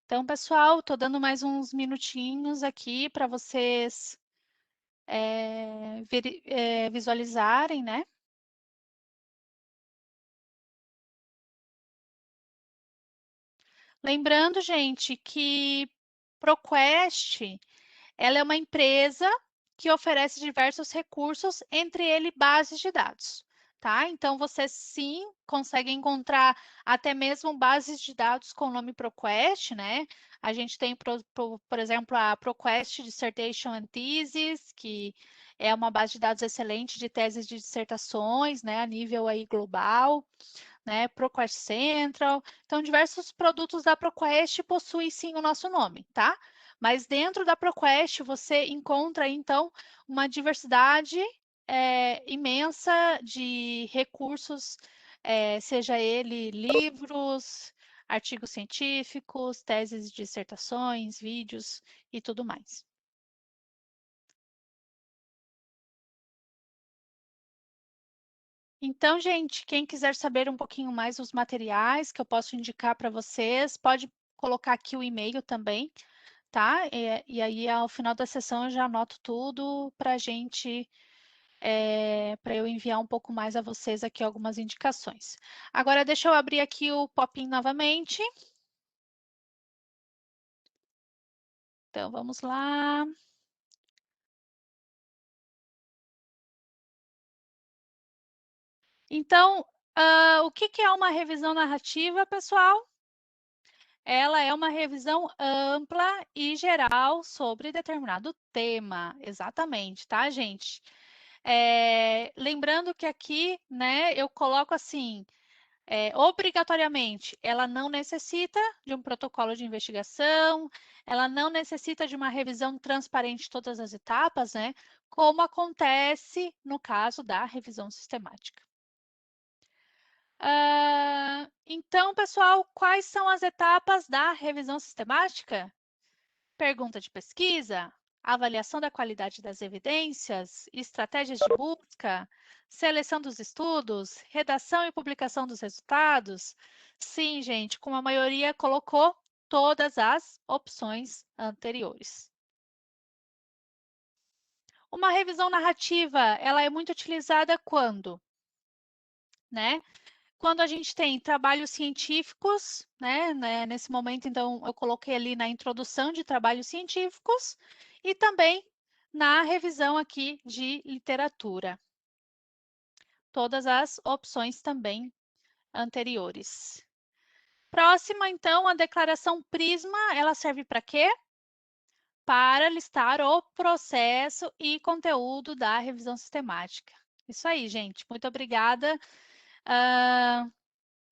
Então, pessoal, estou dando mais uns minutinhos aqui para vocês visualizarem, né? Lembrando, gente, que ProQuest, ela é uma empresa que oferece diversos recursos, entre eles bases de dados, tá? Então, você sim consegue encontrar até mesmo bases de dados com o nome ProQuest, né? A gente tem, por exemplo, a ProQuest Dissertation and Thesis, que é uma base de dados excelente de teses de dissertações, né, a nível aí global, né, ProQuest Central. Então, diversos produtos da ProQuest possuem sim o nosso nome, tá? Mas dentro da ProQuest você encontra, então, uma diversidade imensa de recursos, seja ele livros, artigos científicos, teses, dissertações, vídeos e tudo mais. Então, gente, quem quiser saber um pouquinho mais dos materiais que eu posso indicar para vocês, pode colocar aqui o e-mail também, tá? E aí, ao final da sessão, eu já anoto tudo para a gente, para eu enviar um pouco mais a vocês aqui algumas indicações. Agora, deixa eu abrir aqui o Popin novamente. Então, vamos lá. Então, o que que é uma revisão narrativa, pessoal? Ela é uma revisão ampla e geral sobre determinado tema, exatamente, tá, gente? Lembrando que aqui, né, eu coloco assim, obrigatoriamente, ela não necessita de um protocolo de investigação, ela não necessita de uma revisão transparente de todas as etapas, né, como acontece no caso da revisão sistemática. Então, pessoal, quais são as etapas da revisão sistemática? Pergunta de pesquisa, avaliação da qualidade das evidências, estratégias de busca, seleção dos estudos, redação e publicação dos resultados? Sim, gente, como a maioria colocou todas as opções anteriores. Uma revisão narrativa, ela é muito utilizada quando, né? Quando a gente tem trabalhos científicos, né, nesse momento, então, eu coloquei ali na introdução de trabalhos científicos e também na revisão aqui de literatura. Todas as opções também anteriores. Próxima, então, a declaração Prisma, ela serve para quê? Para listar o processo e conteúdo da revisão sistemática. Isso aí, gente. Muito obrigada.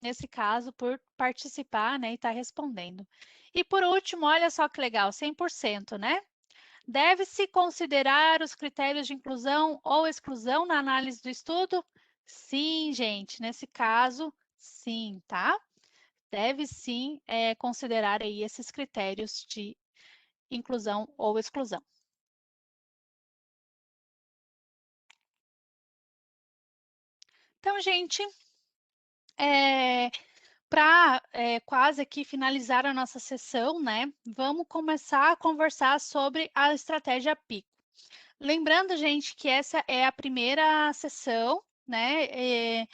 Nesse caso, por participar, né, e estar respondendo. E por último, olha só que legal, 100%, né? Deve-se considerar os critérios de inclusão ou exclusão na análise do estudo? Sim, gente, nesse caso, sim, tá? Deve sim considerar aí esses critérios de inclusão ou exclusão. Então, gente, para quase aqui finalizar a nossa sessão, né? Vamos começar a conversar sobre a estratégia PICO. Lembrando, gente, que essa é a primeira sessão, né?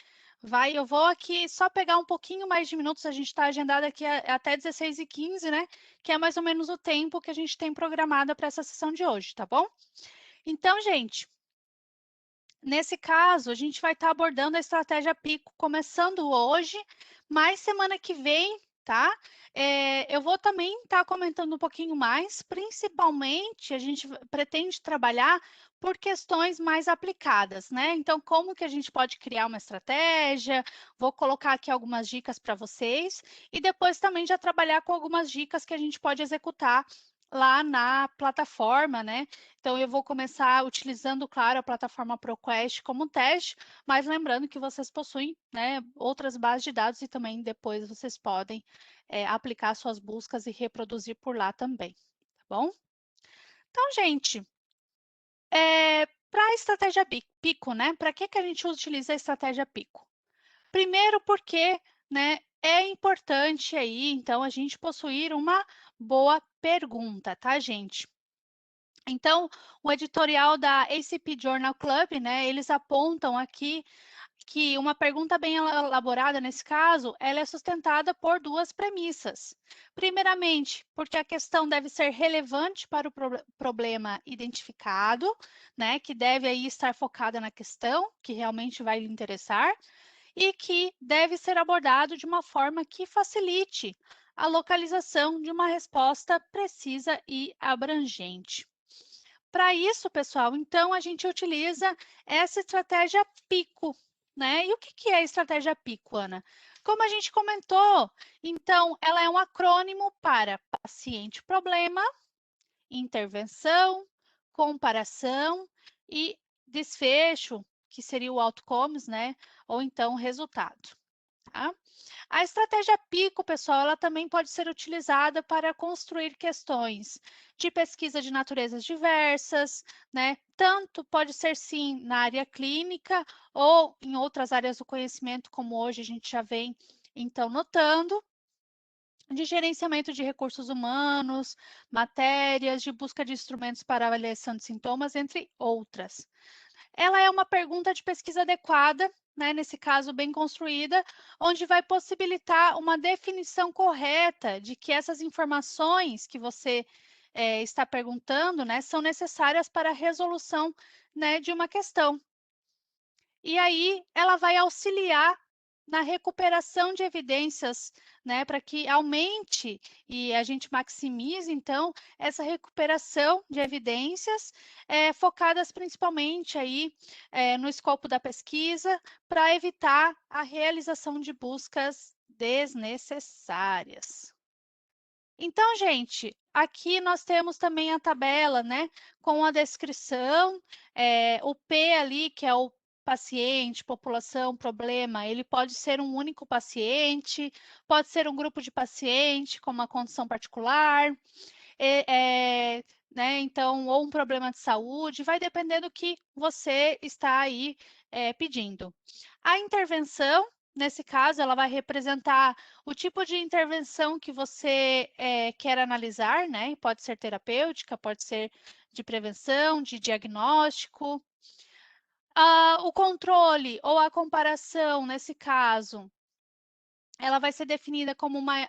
Eu vou aqui só pegar um pouquinho mais de minutos, a gente está agendado aqui até 16h15, né? Que é mais ou menos o tempo que a gente tem programado para essa sessão de hoje, tá bom? Então, gente, nesse caso, a gente vai estar abordando a estratégia Pico começando hoje, mas semana que vem, tá? Eu vou também estar comentando um pouquinho mais, principalmente a gente pretende trabalhar por questões mais aplicadas, né? Então, como que a gente pode criar uma estratégia? Vou colocar aqui algumas dicas para vocês e depois também já trabalhar com algumas dicas que a gente pode executar lá na plataforma, né? Então, eu vou começar utilizando, claro, a plataforma ProQuest como teste, mas lembrando que vocês possuem, né, outras bases de dados e também depois vocês podem aplicar suas buscas e reproduzir por lá também, tá bom? Então, gente, para a estratégia Pico, né? Para que a gente utiliza a estratégia Pico? Primeiro porque, né, é importante aí, então, a gente possuir uma boa pergunta, tá, gente? Então, o editorial da ACP Journal Club, né, eles apontam aqui que uma pergunta bem elaborada, nesse caso, ela é sustentada por duas premissas. Primeiramente, porque a questão deve ser relevante para o problema identificado, né, que deve aí estar focada na questão, que realmente vai lhe interessar, e que deve ser abordado de uma forma que facilite a localização de uma resposta precisa e abrangente. Para isso, pessoal, então a gente utiliza essa estratégia PICO, né? E o que é a estratégia PICO, Ana? Como a gente comentou, então ela é um acrônimo para paciente problema, intervenção, comparação e desfecho, que seria o outcomes, né? Ou então resultado. tá? A estratégia PICO, pessoal, ela também pode ser utilizada para construir questões de pesquisa de naturezas diversas, né? Tanto pode ser, sim, na área clínica ou em outras áreas do conhecimento, como hoje a gente já vem, então, notando, de gerenciamento de recursos humanos, matérias, de busca de instrumentos para avaliação de sintomas, entre outras. Ela é uma pergunta de pesquisa adequada, né, nesse caso bem construída, onde vai possibilitar uma definição correta de que essas informações que você está perguntando, né, são necessárias para a resolução, né, de uma questão. E aí ela vai auxiliar na recuperação de evidências, né, para que aumente e a gente maximize, então, essa recuperação de evidências, focadas principalmente aí, no escopo da pesquisa, para evitar a realização de buscas desnecessárias. Então, gente, aqui nós temos também a tabela, né, com a descrição, o P ali, que é o paciente, população, problema, ele pode ser um único paciente, pode ser um grupo de paciente com uma condição particular, né, então, ou um problema de saúde, vai depender do que você está aí pedindo. A intervenção, nesse caso, ela vai representar o tipo de intervenção que você quer analisar, né? Pode ser terapêutica, pode ser de prevenção, de diagnóstico. O controle ou a comparação, nesse caso, ela vai ser definida como uma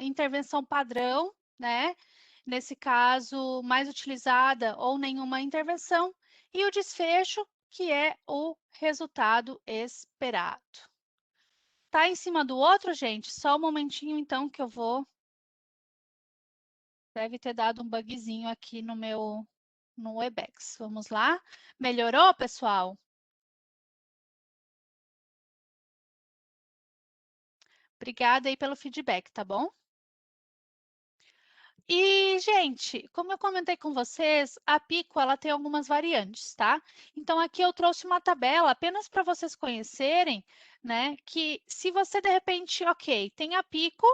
intervenção padrão, né? Nesse caso, mais utilizada ou nenhuma intervenção, e o desfecho, que é o resultado esperado. Tá em cima do outro, gente? Só um momentinho, então, que eu vou. Deve ter dado um bugzinho aqui no Webex. Vamos lá? Melhorou, pessoal? Obrigada aí pelo feedback, tá bom? E, gente, como eu comentei com vocês, a Pico ela tem algumas variantes, tá? Então, aqui eu trouxe uma tabela apenas para vocês conhecerem, né? Que se você, de repente, ok, tem a Pico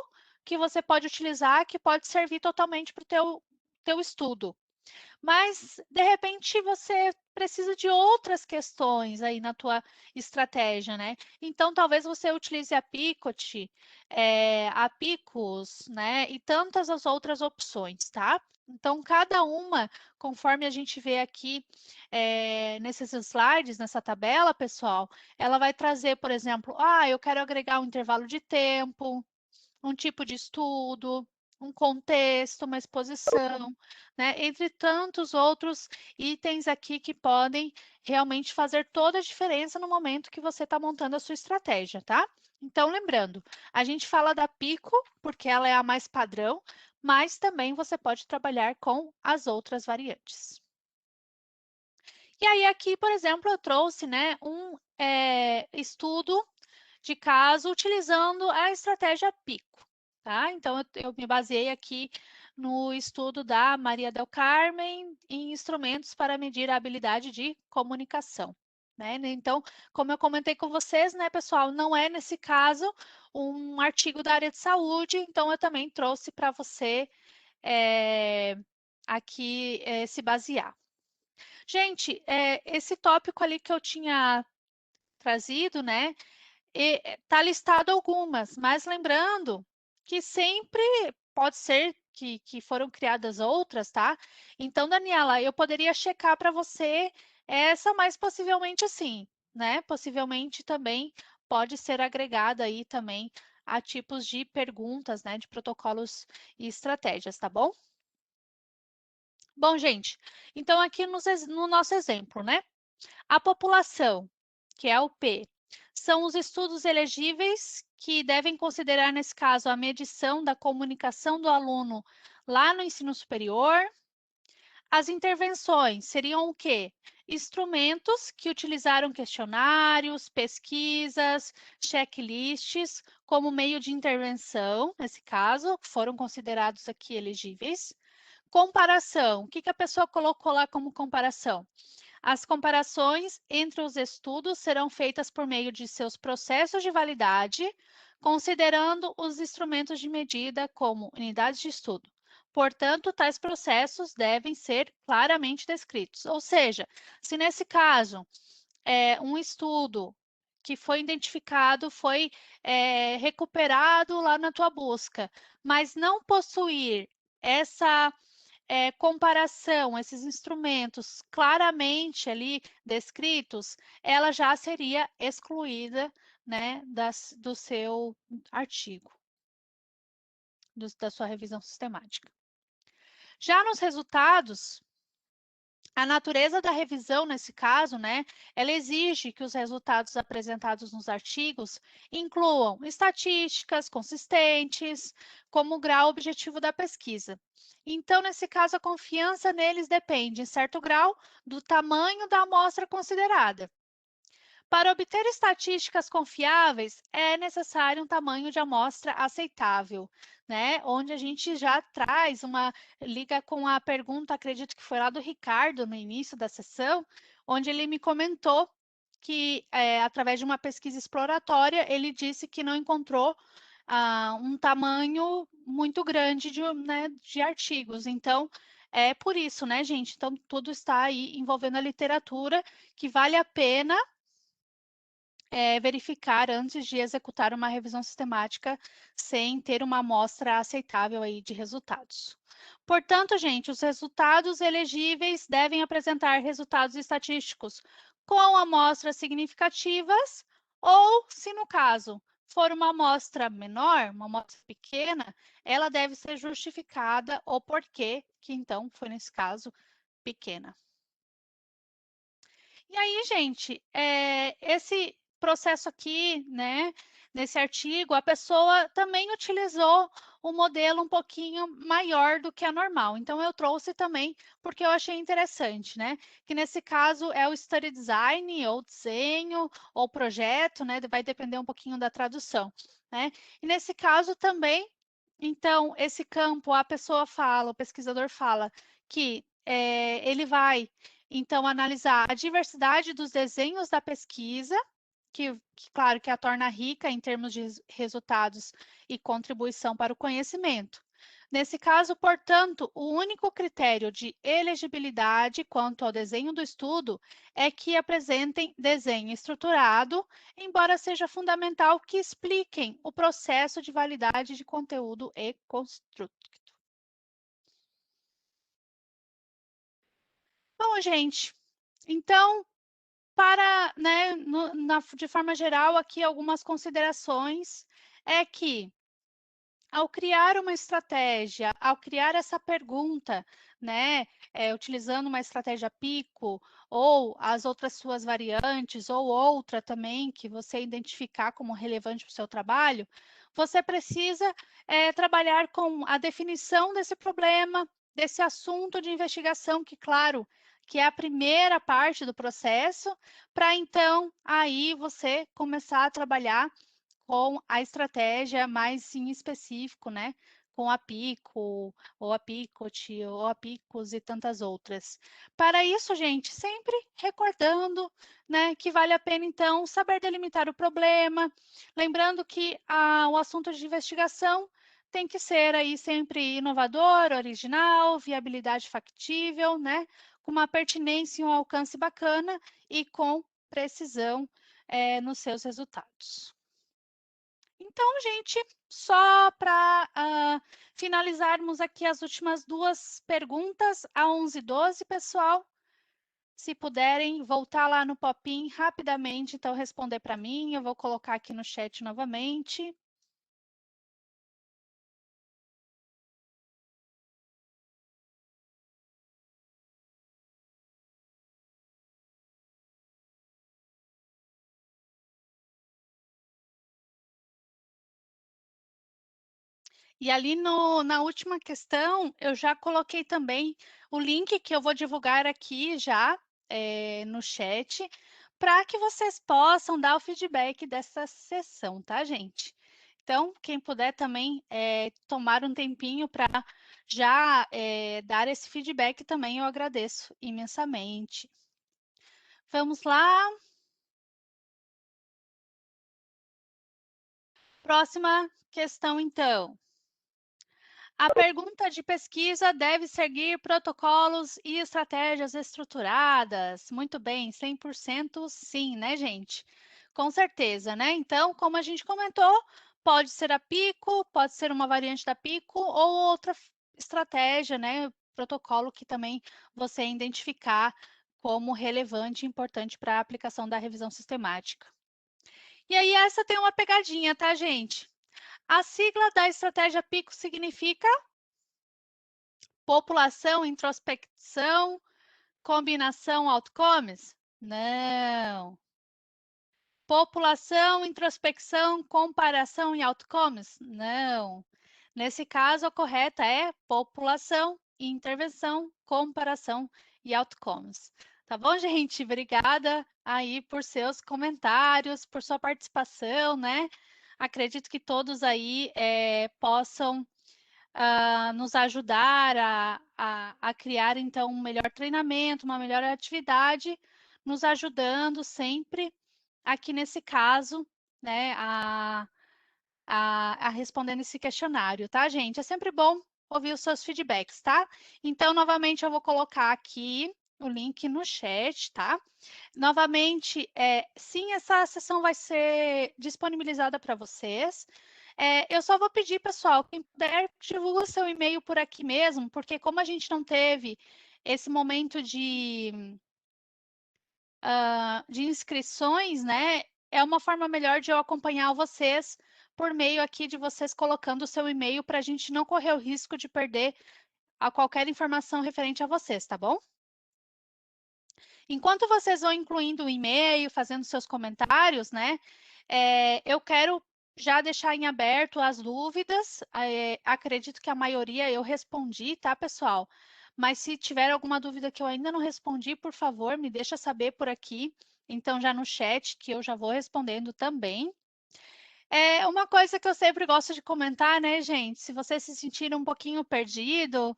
que você pode utilizar, que pode servir totalmente para o teu estudo. Mas, de repente, você precisa de outras questões aí na tua estratégia, né? Então, talvez você utilize a Picot, a Picos, né? E tantas as outras opções, tá? Então, cada uma, conforme a gente vê aqui nesses slides, nessa tabela, pessoal, ela vai trazer, por exemplo, eu quero agregar um intervalo de tempo, um tipo de estudo, um contexto, uma exposição, né? Entre tantos outros itens aqui que podem realmente fazer toda a diferença no momento que você está montando a sua estratégia, tá? Então, lembrando, a gente fala da Pico, porque ela é a mais padrão, mas também você pode trabalhar com as outras variantes. E aí, aqui, por exemplo, eu trouxe, né, um estudo de caso utilizando a estratégia PICO, tá? Então, eu me baseei aqui no estudo da Maria del Carmen em instrumentos para medir a habilidade de comunicação, né? Então, como eu comentei com vocês, né, pessoal, não é nesse caso um artigo da área de saúde, então eu também trouxe para você aqui se basear. Gente, esse tópico ali que eu tinha trazido, né, está listado algumas, mas lembrando que sempre pode ser que foram criadas outras, tá? Então, Daniela, eu poderia checar para você essa, mas possivelmente sim, né? Possivelmente também pode ser agregada aí também a tipos de perguntas, né? De protocolos e estratégias, tá bom? Bom, gente, então aqui no nosso exemplo, né? A população, que é o P, são os estudos elegíveis que devem considerar, nesse caso, a medição da comunicação do aluno lá no ensino superior. As intervenções seriam o quê? Instrumentos que utilizaram questionários, pesquisas, checklists como meio de intervenção, nesse caso, foram considerados aqui elegíveis. Comparação, o que a pessoa colocou lá como comparação? As comparações entre os estudos serão feitas por meio de seus processos de validade, considerando os instrumentos de medida como unidades de estudo. Portanto, tais processos devem ser claramente descritos. Ou seja, se nesse caso, um estudo que foi identificado, foi recuperado lá na tua busca, mas não possuir essa comparação, esses instrumentos claramente ali descritos, ela já seria excluída, né, do seu artigo, da sua revisão sistemática. Já nos resultados, a natureza da revisão, nesse caso, né, ela exige que os resultados apresentados nos artigos incluam estatísticas consistentes, como o grau objetivo da pesquisa. Então, nesse caso, a confiança neles depende, em certo grau, do tamanho da amostra considerada. Para obter estatísticas confiáveis, é necessário um tamanho de amostra aceitável, né? Onde a gente já traz liga com a pergunta, acredito que foi lá do Ricardo no início da sessão, onde ele me comentou que, através de uma pesquisa exploratória, ele disse que não encontrou um tamanho muito grande né, de artigos. Então, é por isso, né, gente? Então, tudo está aí envolvendo a literatura, que vale a pena verificar antes de executar uma revisão sistemática sem ter uma amostra aceitável aí de resultados. Portanto, gente, os resultados elegíveis devem apresentar resultados estatísticos com amostras significativas ou, se no caso for uma amostra menor, uma amostra pequena, ela deve ser justificada o porquê que então foi nesse caso pequena. E aí, gente, esse processo aqui, né, nesse artigo, a pessoa também utilizou um modelo um pouquinho maior do que a normal. Então, eu trouxe também porque eu achei interessante, né? Que nesse caso é o study design, ou desenho, ou projeto, né? Vai depender um pouquinho da tradução, né? E nesse caso também, então, esse campo, a pessoa fala, o pesquisador fala que ele vai então, analisar a diversidade dos desenhos da pesquisa, claro, que a torna rica em termos de resultados e contribuição para o conhecimento. Nesse caso, portanto, o único critério de elegibilidade quanto ao desenho do estudo é que apresentem desenho estruturado, embora seja fundamental que expliquem o processo de validade de conteúdo e construto. Bom, gente, então, né, de forma geral, aqui algumas considerações é que, ao criar uma estratégia, ao criar essa pergunta, né, utilizando uma estratégia PICO ou as outras suas variantes ou outra também que você identificar como relevante para o seu trabalho, você precisa trabalhar com a definição desse problema, desse assunto de investigação, que, claro, que é a primeira parte do processo, para então aí você começar a trabalhar com a estratégia mais em específico, né? Com a Pico, ou a Picot, ou a Picos e tantas outras. Para isso, gente, sempre recordando, né, que vale a pena, então, saber delimitar o problema, lembrando que o assunto de investigação tem que ser aí sempre inovador, original, viabilidade factível, né? Com uma pertinência e um alcance bacana e com precisão nos seus resultados. Então, gente, só para finalizarmos aqui as últimas duas perguntas, a 11 e 12, pessoal, se puderem voltar lá no Popin rapidamente, então responder para mim, eu vou colocar aqui no chat novamente. E ali na última questão, eu já coloquei também o link que eu vou divulgar aqui já no chat, para que vocês possam dar o feedback dessa sessão, tá, gente? Então, quem puder também tomar um tempinho para já dar esse feedback também, eu agradeço imensamente. Vamos lá. Próxima questão, então. A pergunta de pesquisa deve seguir protocolos e estratégias estruturadas. Muito bem, 100% sim, né, gente? Com certeza, né? Então, como a gente comentou, pode ser a Pico, pode ser uma variante da Pico ou outra estratégia, né? Protocolo que também você identificar como relevante e importante para a aplicação da revisão sistemática. E aí, essa tem uma pegadinha, tá, gente? A sigla da estratégia Pico significa população, introspecção, combinação, outcomes? Não. População, introspecção, comparação e outcomes? Não. Nesse caso, a correta é população, intervenção, comparação e outcomes. Tá bom, gente? Obrigada aí por seus comentários, por sua participação, né? Acredito que todos aí possam nos ajudar a criar, então, um melhor treinamento, uma melhor atividade, nos ajudando sempre, aqui nesse caso, né, a responder esse questionário, tá, gente? É sempre bom ouvir os seus feedbacks, tá? Então, novamente, eu vou colocar aqui o link no chat, tá? Novamente, sim, essa sessão vai ser disponibilizada para vocês. Eu só vou pedir, pessoal, quem puder, divulga o seu e-mail por aqui mesmo, porque como a gente não teve esse momento de inscrições, né, é uma forma melhor de eu acompanhar vocês por meio aqui de vocês colocando o seu e-mail para a gente não correr o risco de perder a qualquer informação referente a vocês, tá bom? Enquanto vocês vão incluindo o e-mail, fazendo seus comentários, né, eu quero já deixar em aberto as dúvidas. Acredito que a maioria eu respondi, tá, pessoal? Mas se tiver alguma dúvida que eu ainda não respondi, por favor, me deixa saber por aqui. Então, já no chat, que eu já vou respondendo também. É uma coisa que eu sempre gosto de comentar, né, gente? Se você se sentir um pouquinho perdido,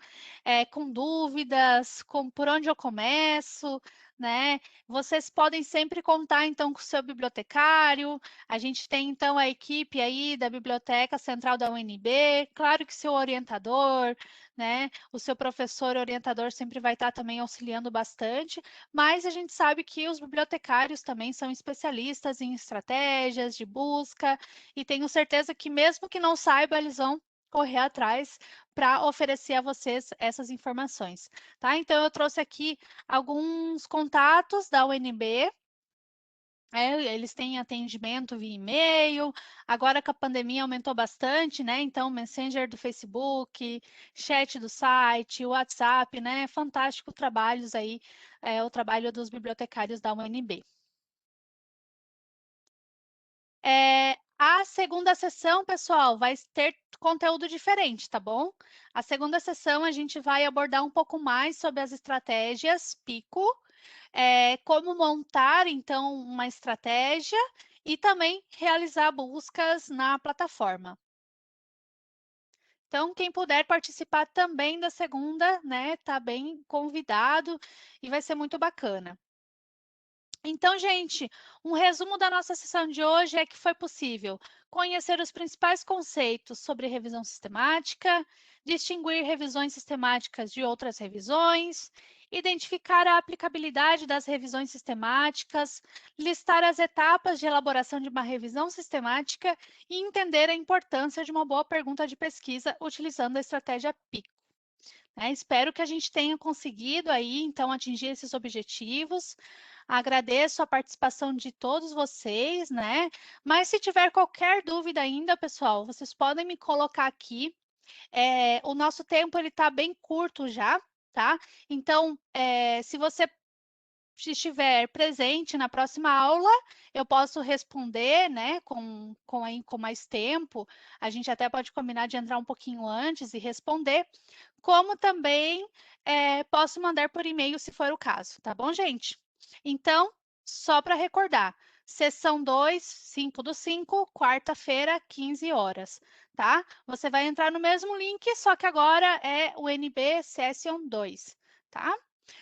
com dúvidas, por onde eu começo, né? Vocês podem sempre contar, então, com o seu bibliotecário. A gente tem, então, a equipe aí da Biblioteca Central da UNB. Claro que seu orientador, né? O seu professor orientador sempre vai estar também auxiliando bastante, mas a gente sabe que os bibliotecários também são especialistas em estratégias de busca, e tenho certeza que mesmo que não saiba, eles vão correr atrás para oferecer a vocês essas informações, tá? Então, eu trouxe aqui alguns contatos da UNB, eles têm atendimento via e-mail, agora com a pandemia aumentou bastante, né? Então, Messenger do Facebook, chat do site, WhatsApp, né? Fantástico trabalhos aí, o trabalho dos bibliotecários da UNB. A segunda sessão, pessoal, vai ter conteúdo diferente, tá bom? A segunda sessão a gente vai abordar um pouco mais sobre as estratégias PICO, como montar, então, uma estratégia e também realizar buscas na plataforma. Então, quem puder participar também da segunda, né, tá bem convidado e vai ser muito bacana. Então, gente, um resumo da nossa sessão de hoje é que foi possível conhecer os principais conceitos sobre revisão sistemática, distinguir revisões sistemáticas de outras revisões, identificar a aplicabilidade das revisões sistemáticas, listar as etapas de elaboração de uma revisão sistemática e entender a importância de uma boa pergunta de pesquisa utilizando a estratégia PICO. Espero que a gente tenha conseguido aí, então, atingir esses objetivos. Agradeço a participação de todos vocês, né? Mas se tiver qualquer dúvida ainda, pessoal, vocês podem me colocar aqui. O nosso tempo ele está bem curto já, tá? Então, se você estiver presente na próxima aula, eu posso responder, né, com mais tempo. A gente até pode combinar de entrar um pouquinho antes e responder, como também posso mandar por e-mail se for o caso, tá bom, gente? Então, só para recordar, sessão 2, 5/5, quarta-feira, 15 horas, tá? Você vai entrar no mesmo link, só que agora é o NB Session 2, tá?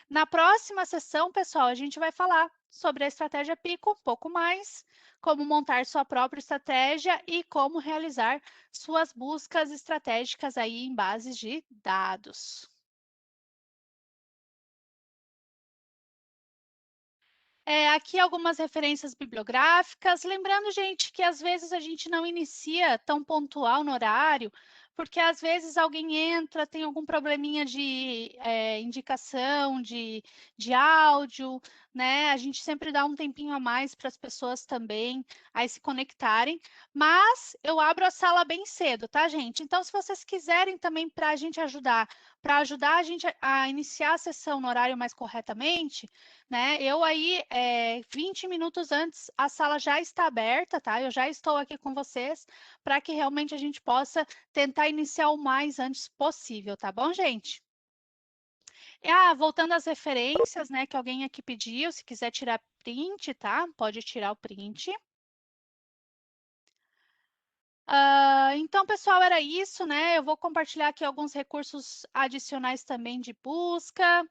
Na próxima sessão, pessoal, a gente vai falar sobre a estratégia Pico, um pouco mais, como montar sua própria estratégia e como realizar suas buscas estratégicas aí em bases de dados. Aqui algumas referências bibliográficas. Lembrando, gente, que às vezes a gente não inicia tão pontual no horário, porque às vezes alguém entra, tem algum probleminha de indicação de áudio, né? A gente sempre dá um tempinho a mais para as pessoas também aí se conectarem, mas eu abro a sala bem cedo, tá, gente? Então, se vocês quiserem também para a gente ajudar, para ajudar a gente a iniciar a sessão no horário mais corretamente, né? Eu aí, 20 minutos antes, a sala já está aberta, tá? Eu já estou aqui com vocês para que realmente a gente possa tentar iniciar o mais antes possível, tá bom, gente? Voltando às referências, né, que alguém aqui pediu, se quiser tirar print, tá? Pode tirar o print. Então, pessoal, era isso, né? Eu vou compartilhar aqui alguns recursos adicionais também de busca.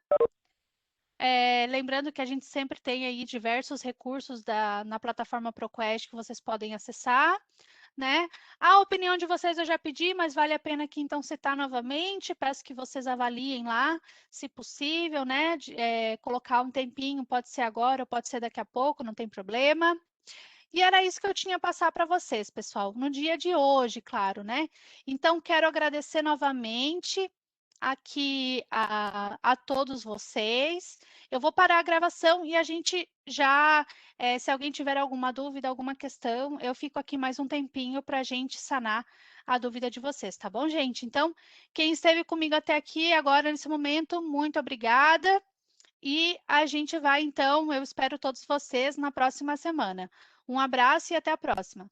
Lembrando que a gente sempre tem aí diversos recursos na plataforma ProQuest que vocês podem acessar, né? A opinião de vocês eu já pedi, mas vale a pena aqui então citar novamente. Peço que vocês avaliem lá, se possível, né? Colocar um tempinho, pode ser agora ou pode ser daqui a pouco, não tem problema. E era isso que eu tinha a passar para vocês, pessoal, no dia de hoje, claro, né? Então, quero agradecer novamente aqui a todos vocês. Eu vou parar a gravação e a gente já, se alguém tiver alguma dúvida, alguma questão, eu fico aqui mais um tempinho para a gente sanar a dúvida de vocês, tá bom, gente? Então, quem esteve comigo até aqui agora, nesse momento, muito obrigada. E a gente vai, então, eu espero todos vocês na próxima semana. Um abraço e até a próxima.